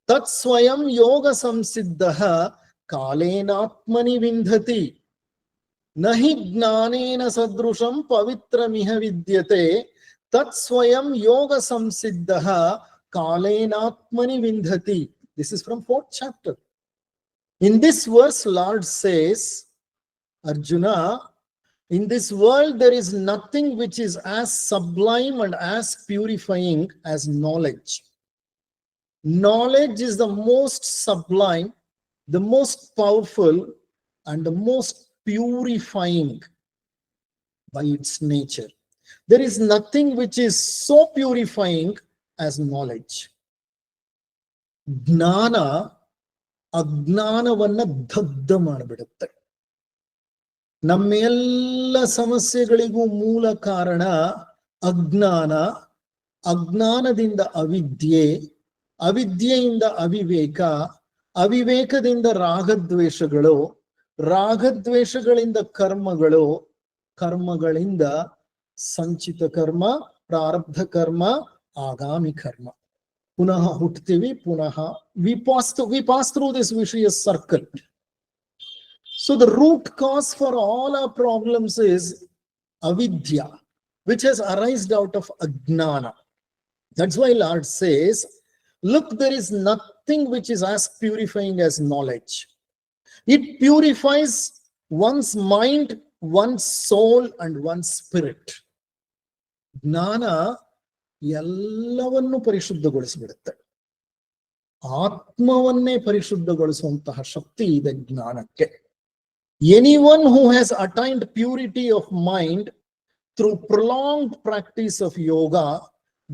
tat swayam yoga samsiddhaha kalenatmani vindhati. Nahi gnanena sadrusham pavitramiha vidyate tat swayam yoga samsiddhaha kalenatmani vindhati. This is from 4th chapter. In this verse, Lord says, Arjuna, in this world there is nothing which is as sublime and as purifying as knowledge. Knowledge is the most sublime, the most powerful, and the most purifying by its nature. There is nothing which is so purifying as knowledge. Gnana ಅಜ್ಞಾನವನ್ನ ದಗ್ಧ ಮಾಡಿಬಿಡುತ್ತೆ. ನಮ್ಮೆಲ್ಲ ಸಮಸ್ಯೆಗಳಿಗೂ ಮೂಲ ಕಾರಣ ಅಜ್ಞಾನ, ಅಜ್ಞಾನದಿಂದ ಅವಿದ್ಯೆ, ಅವಿದ್ಯೆಯಿಂದ ಅವಿವೇಕ, ಅವಿವೇಕದಿಂದ ರಾಗದ್ವೇಷಗಳು, ರಾಗದ್ವೇಷಗಳಿಂದ ಕರ್ಮಗಳು, ಕರ್ಮಗಳಿಂದ ಸಂಚಿತ ಕರ್ಮ, ಪ್ರಾರಬ್ಧ ಕರ್ಮ, ಆಗಾಮಿ ಕರ್ಮ. ಪುನಃ ಹುಟ್ಟುತ್ತೀವಿ, ಪುನಃ we pass through this vicious circle. So the root cause for all our problems is avidya, which has arisen out of ajnana. That's why Lord says, look, there is nothing which is as purifying as knowledge. It purifies one's mind, one's soul, and one's spirit. ಜ್ಞಾನ ಎಲ್ಲವನ್ನು ಪರಿಶುದ್ಧಗೊಳಿಸಿಬಿಡುತ್ತೆ. ಆತ್ಮವನ್ನೇ ಪರಿಶುದ್ಧಗೊಳಿಸುವಂತಹ ಶಕ್ತಿ ಇದೆ ಜ್ಞಾನಕ್ಕೆ. Anyone who has attained purity of mind through prolonged practice of yoga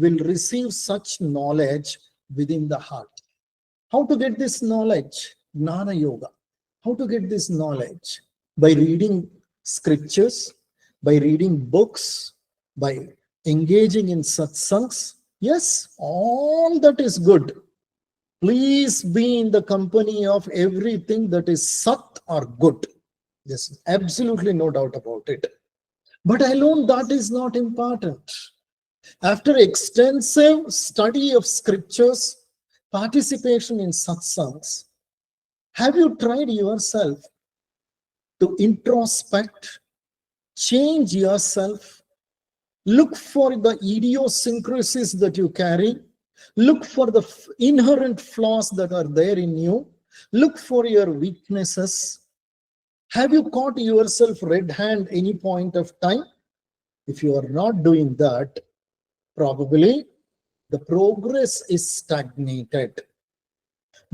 will receive such knowledge within the heart. How to get this knowledge? Jnana Yoga. How to get this knowledge? By reading scriptures, by reading books, by engaging in satsangs. Yes, all that is good. Please be in the company of everything that is sat or good. There's absolutely no doubt about it. But alone that is not important. After extensive study of scriptures, participation in satsangs, have you tried yourself to introspect, change yourself, look for the idiosyncrasies that you carry, look for the inherent flaws that are there in you, look for your weaknesses? Have you caught yourself red-handed any point of time? If you are not doing that, probably the progress is stagnated.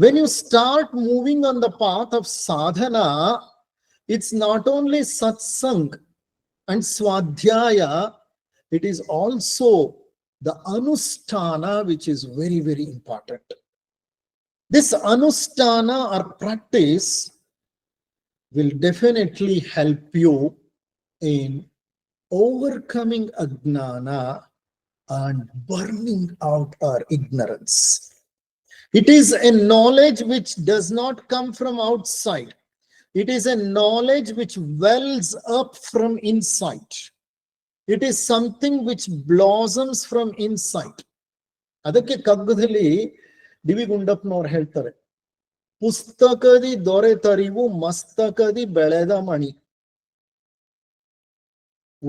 When you start moving on the path of sadhana, it's not only satsang and swadhyaya, it is also the anusthana, which is very, very important. This anusthana or practice will definitely help you in overcoming ajnana and burning out our ignorance. It is a knowledge which does not come from outside. It is a knowledge which wells up from inside. It is something which blossoms from inside. ಅದಕ್ಕೆ ಕಗ್ಗದಲ್ಲಿ D V ಗುಂಡಪ್ಪನವ್ರು ಹೇಳ್ತಾರೆ, ಪುಸ್ತಕದಿ ದೊರೆತರಿವು ಮಸ್ತಕದಿ ಬೆಳೆದ ಮಣಿ,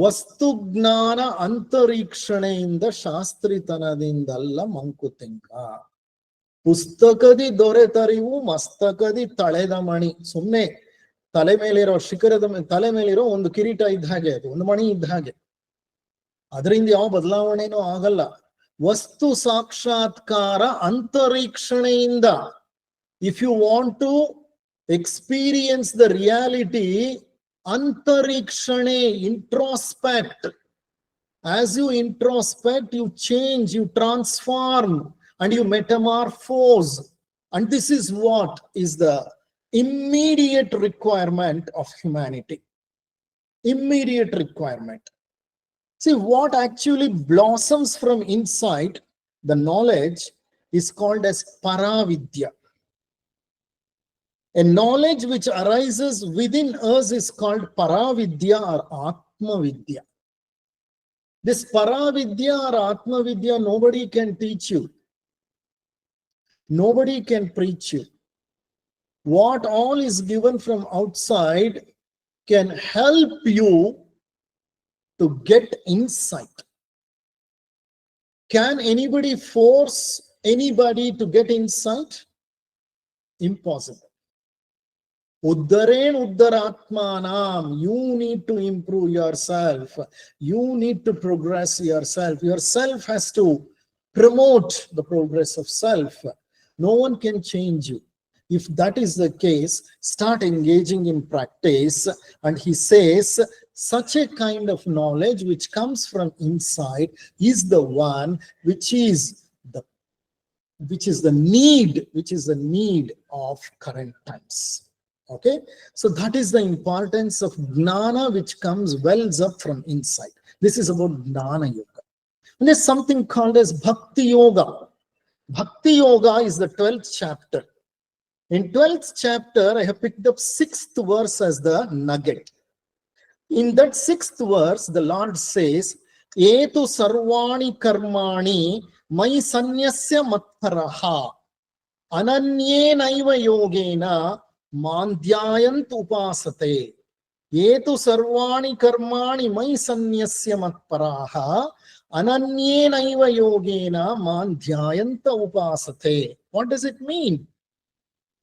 ವಸ್ತುಜ್ಞಾನ ಅಂತರೀಕ್ಷಣೆಯಿಂದ ಶಾಸ್ತ್ರಿತನದಿಂದಲ್ಲ ಮಂಕುತಿಂಕ. ಪುಸ್ತಕದಿ ದೊರೆತರಿವು ಮಸ್ತಕದಿ ತಳೆದ ಮಣಿ. ಸುಮ್ಮನೆ ತಲೆ ಮೇಲಿರೋ ತಲೆ ಮೇಲಿರೋ ಒಂದು ಕಿರೀಟ ಇದ್ದ ಹಾಗೆ, ಅದು ಒಂದು ಮಣಿ ಇದ್ದ ಹಾಗೆ, ಅದರಿಂದ ಯಾವ ಬದಲಾವಣೆನೂ ಆಗಲ್ಲ. ವಸ್ತು ಸಾಕ್ಷಾತ್ಕಾರ ಅಂತರೀಕ್ಷಣೆಯಿಂದ. If you want to experience the reality, antarikshane, introspect. As you introspect, you change, you transform, and you metamorphose. And this is what is the immediate requirement of humanity. Immediate requirement. See, what actually blossoms from inside, the knowledge, is called as paravidya. A knowledge which arises within us is called paravidya or atmavidya. This paravidya or atmavidya, nobody can teach you. Nobody can preach you. What all is given from outside can help you to get insight. Can anybody force anybody to get insight? Impossible. Uddaren uddaratmanam. You need to improve yourself. You need to progress yourself. Yourself has to promote the progress of self. No one can change you. If that is the case, start engaging in practice. And he says, such a kind of knowledge which comes from inside is the one which is the which is the need of current times. Okay, so that is the importance of gnana, which wells up from inside. This is about gnana yoga. And there's something called as bhakti yoga. Bhakti yoga is the 12th chapter. In 12th chapter, I have picked up 6th verse as the nugget. In that 6th verse, the Lord says, Etu sarvani karmani mai sanyasya matparaha ananyenaiva yogena mandhyayant upasate. Etu sarvani karmani mai sanyasya matparaha ananyenaiva yogena mandhyayant upasate. What does it mean?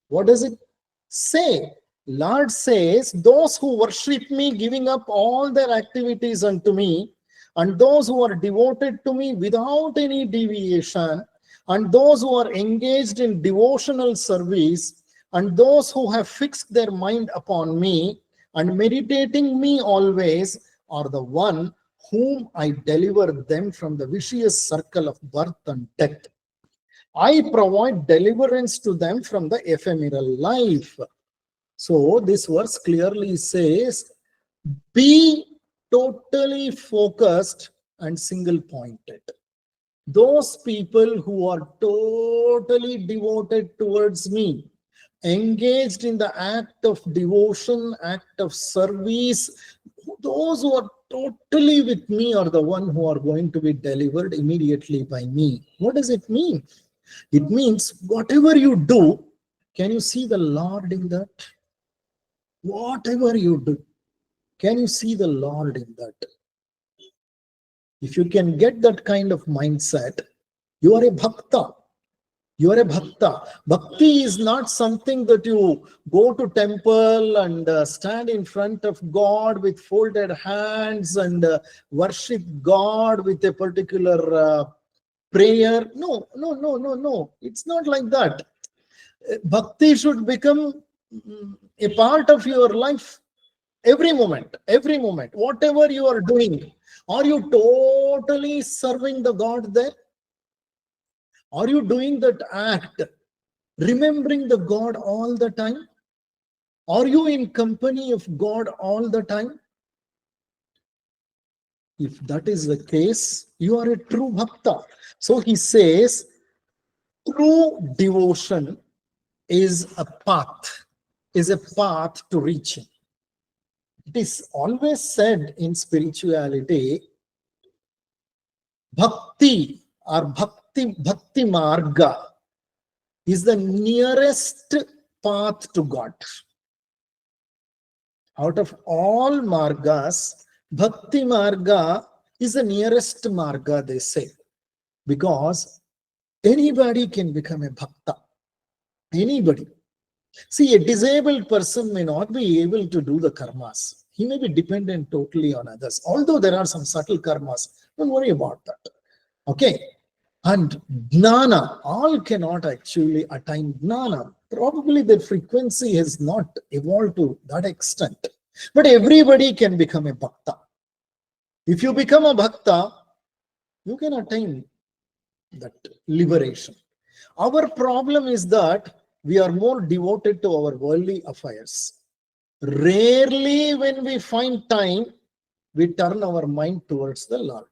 What does it say? Lord says, those who worship me, giving up all their activities unto me, and those who are devoted to me without any deviation, and those who are engaged in devotional service, and those who have fixed their mind upon me, and meditating me always, are the one whom I deliver them from the vicious circle of birth and death. I provide deliverance to them from the ephemeral life. So this verse clearly says, be totally focused and single pointed. Those people who are totally devoted towards me, engaged in the act of devotion, act of service, those who are totally with me are the one who are going to be delivered immediately by me. What does it mean? It means whatever you do, can you see the Lord in that? Whatever you do, can you see the Lord in that? If you can get that kind of mindset, you are a bhakta. You are a bhakta. Bhakti is not something that you go to temple and stand in front of God with folded hands and worship God with a particular prayer. No. It's not like that. Bhakti should become a part of your life every moment. Whatever you are doing, are you totally serving the God there? Are you doing that act, remembering the God all the time? Are you in company of God all the time? If that is the case, you are a true bhakta. So he says, true devotion is a path to reaching. It is always said in spirituality, bhakti or bhakti marga is the nearest path to God. Out of all margas, bhakti marga is the nearest marga, they say, because anybody can become a bhakta. Anybody. See, a disabled person may not be able to do the karmas. He may be dependent totally on others. Although there are some subtle karmas, don't worry about that. Okay. And gnana, all cannot actually attain gnana. Probably the frequency has not evolved to that extent. But everybody can become a bhakta. If you become a bhakta, you can attain that liberation. Our problem is that we are more devoted to our worldly affairs. Rarely when we find time, we turn our mind towards the Lord.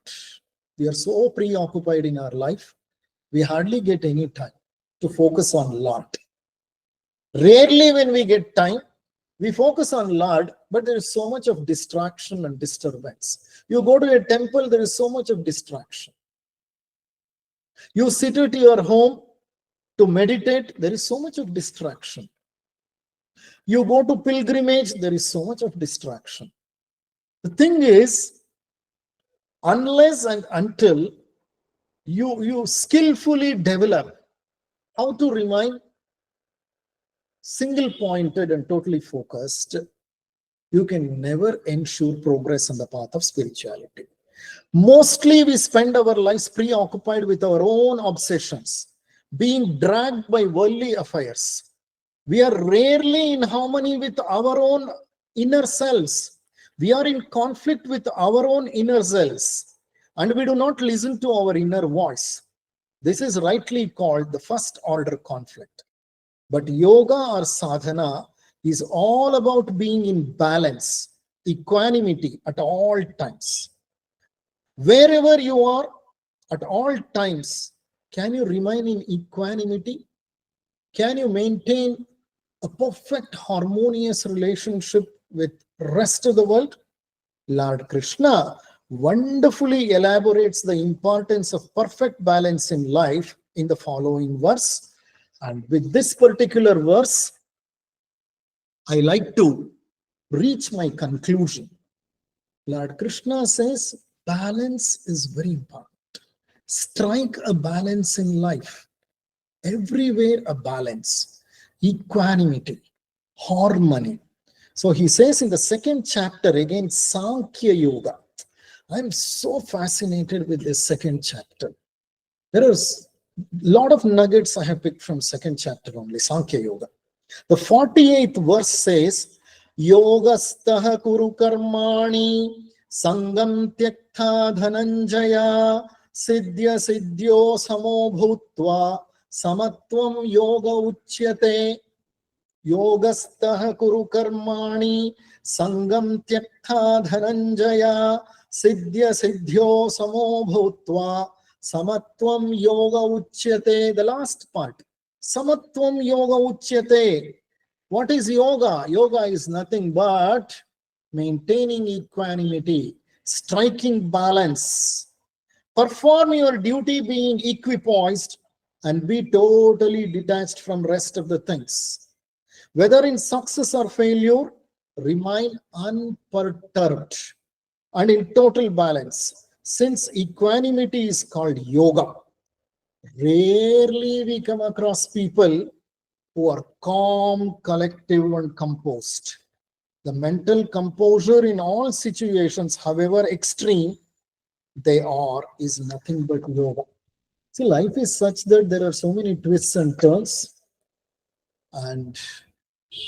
We are so preoccupied in our life, we hardly get any time to focus on Lord. Rarely when we get time, we focus on Lord, but there is so much of distraction and disturbance. You go to a temple, there is so much of distraction. You sit at your home to meditate, there is so much of distraction. You go to pilgrimage, there is so much of distraction. The thing is, unless and until you skillfully develop how to remain single-pointed and totally focused, you can never ensure progress on the path of spirituality. Mostly we spend our lives preoccupied with our own obsessions, being dragged by worldly affairs. We are rarely in harmony with our own inner selves. We are in conflict with our own inner selves, and we do not listen to our inner voice. This is rightly called the first order conflict. But yoga or sadhana is all about being in balance, equanimity at all times. Wherever you are, at all times, can you remain in equanimity? Can you maintain a perfect harmonious relationship with rest of the world? Lord Krishna wonderfully elaborates the importance of perfect balance in life in the following verse. And with this particular verse, I like to reach my conclusion. Lord Krishna says, balance is very important. Strike a balance in life. Everywhere a balance, equanimity, harmony. So he says in the second chapter again, Sankhya Yoga. I'm so fascinated with this second chapter. There is a lot of nuggets I have picked from second chapter only, Sankhya Yoga. The 48th verse says, Yogastaha kuru karmani sangam tyaktha dhananjaya siddhya siddhyo samo bhutva samatvam yoga uchyate. Yogastaha kuru karmani sangam tyaktha dhananjaya siddhya siddhyo samo bhutva samatvam yoga uchyate. The last part. Samatvam yoga uchyate. What is yoga? Yoga is nothing but maintaining equanimity, striking balance. Perform your duty being equipoised and be totally detached from rest of the things. Whether in success or failure, remain unperturbed and in total balance. Since equanimity is called yoga, rarely we come across people who are calm, collective, and composed. The mental composure in all situations, however extreme they are, is nothing but yoga. See, life is such that there are so many twists and turns, and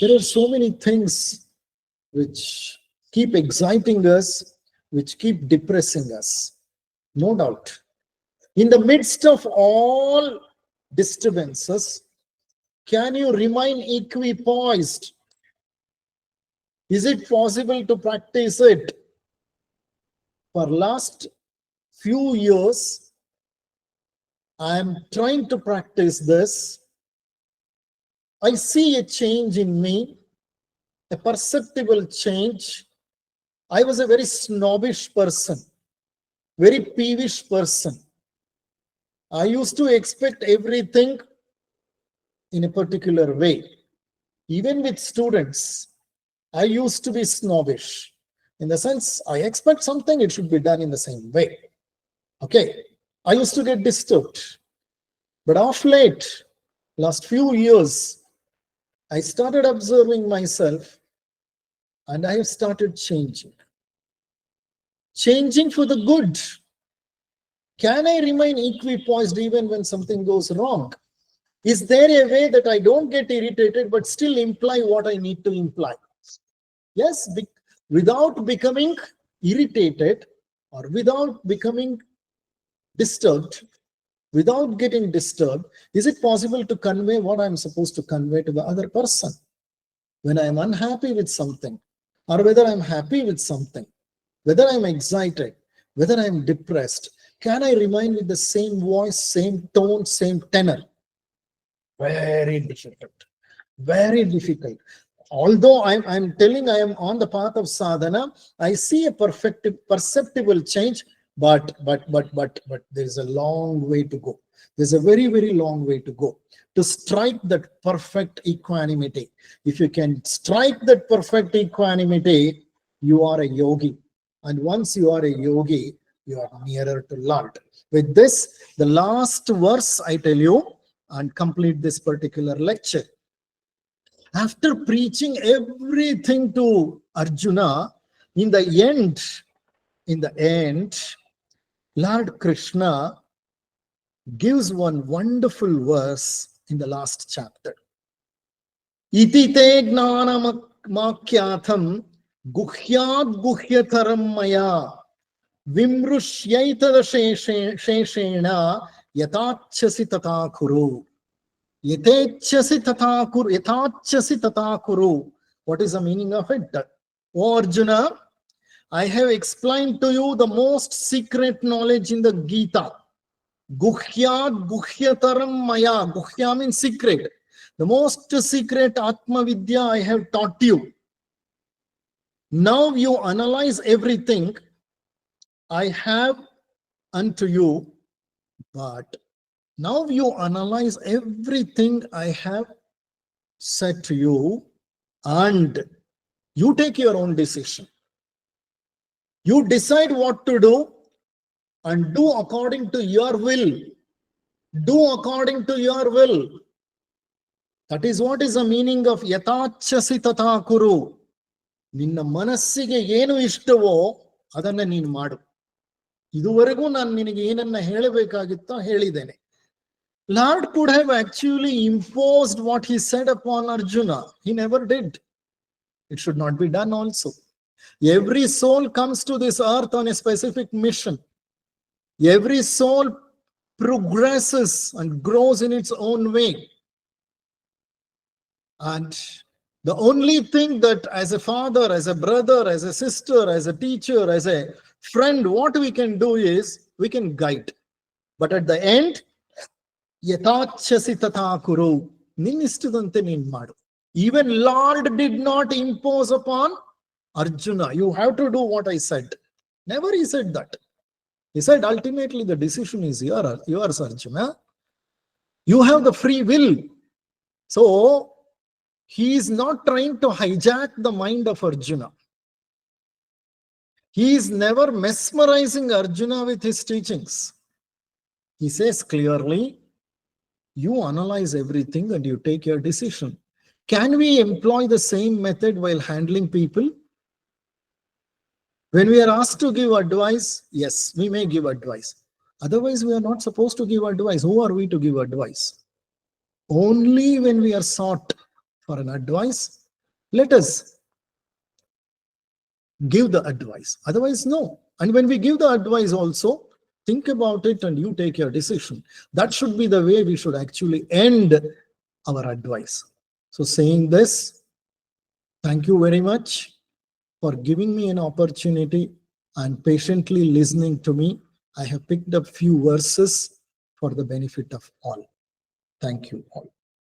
there are so many things which keep exciting us, which keep depressing us. No doubt. In the midst of all disturbances, can you remain equipoised? Is it possible to practice it? For last few years, I am trying to practice this. I see a change in me, a perceptible change. I was a very snobbish person, very peevish person. I used to expect everything in a particular way. Even with students, I used to be snobbish. In the sense, I expect something, it should be done in the same way. Okay, I used to get disturbed. But of late, last few years, I started observing myself and I have started changing. Changing for the good. Can I remain equipoised even when something goes wrong? Is there a way that I don't get irritated but still imply what I need to imply? Yes, without becoming irritated or without becoming disturbed, without getting disturbed, is it possible to convey what I'm supposed to convey to the other person? When I'm unhappy with something, or whether I'm happy with something, whether I'm excited, whether I'm depressed, can I remain with the same voice, same tone, same tenor? Very difficult. Very difficult. Although I'm telling I am on the path of sadhana, I see a perceptible change, but there's a long way to go. There's a very, very long way to go to strike that perfect equanimity. If you can strike that perfect equanimity, you are a yogi. And once you are a yogi, you are nearer to Lord. With this, the last verse I tell you, and complete this particular lecture. After preaching everything to Arjuna, in the end, Lord Krishna gives one wonderful verse in the last chapter. Iti te gnanamakhyatham guhyad guhyataram maya vimrushyaitad sheshena Yatachasi tata kuru. Yatechasi tata kuru. Yatachasi tata kuru. What is the meaning of it? O Arjuna, I have explained to you the most secret knowledge in the Gita. Guhyat guhyataram maya. Guhya means secret. The most secret Atma Vidya I have taught you. Now you analyze everything I have unto you, but now you analyze everything I have said to you, and you take your own decision. You decide what to do and do according to your will. Do according to your will. That is what is the meaning of yatachasi tata kuru. ನಿನ್ನ ಮನಸ್ಸಿಗೆ ಏನು ಇಷ್ಟವೋ ಅದನ್ನ ನೀನು ಮಾಡು. ಇದುವರೆಗೂ ನಾನು ನಿನಗೆ ಏನನ್ನ ಹೇಳಬೇಕಾಗಿತ್ತೋ ಹೇಳಿದ್ದೇನೆ. Lord could have actually imposed what he said upon Arjuna. He never did. It should not be done also. Every soul comes to this earth on a specific mission. Every soul progresses and grows in its own way. And the only thing that as a father, as a brother, as a sister, as a teacher, as a friend, what we can do is we can guide. But at the end, yatachasi tata kuru. Ninnistudante nin madu. Even Lord did not impose upon Arjuna, you have to do what I said. Never he said that. He said ultimately the decision is yours, Arjuna. You have the free will. So he is not trying to hijack the mind of Arjuna. He is never mesmerizing Arjuna with his teachings. He says clearly, you analyze everything and you take your decision. Can we employ the same method while handling people? When we are asked to give advice, yes, we may give advice. Otherwise, we are not supposed to give advice. Who are we to give advice? Only when we are sought for an advice, let us give the advice. Otherwise, no. And when we give the advice also, think about it and you take your decision. That should be the way we should actually end our advice. So saying this, thank you very much for giving me an opportunity and patiently listening to me. I have picked up few verses for the benefit of all. Thank you all.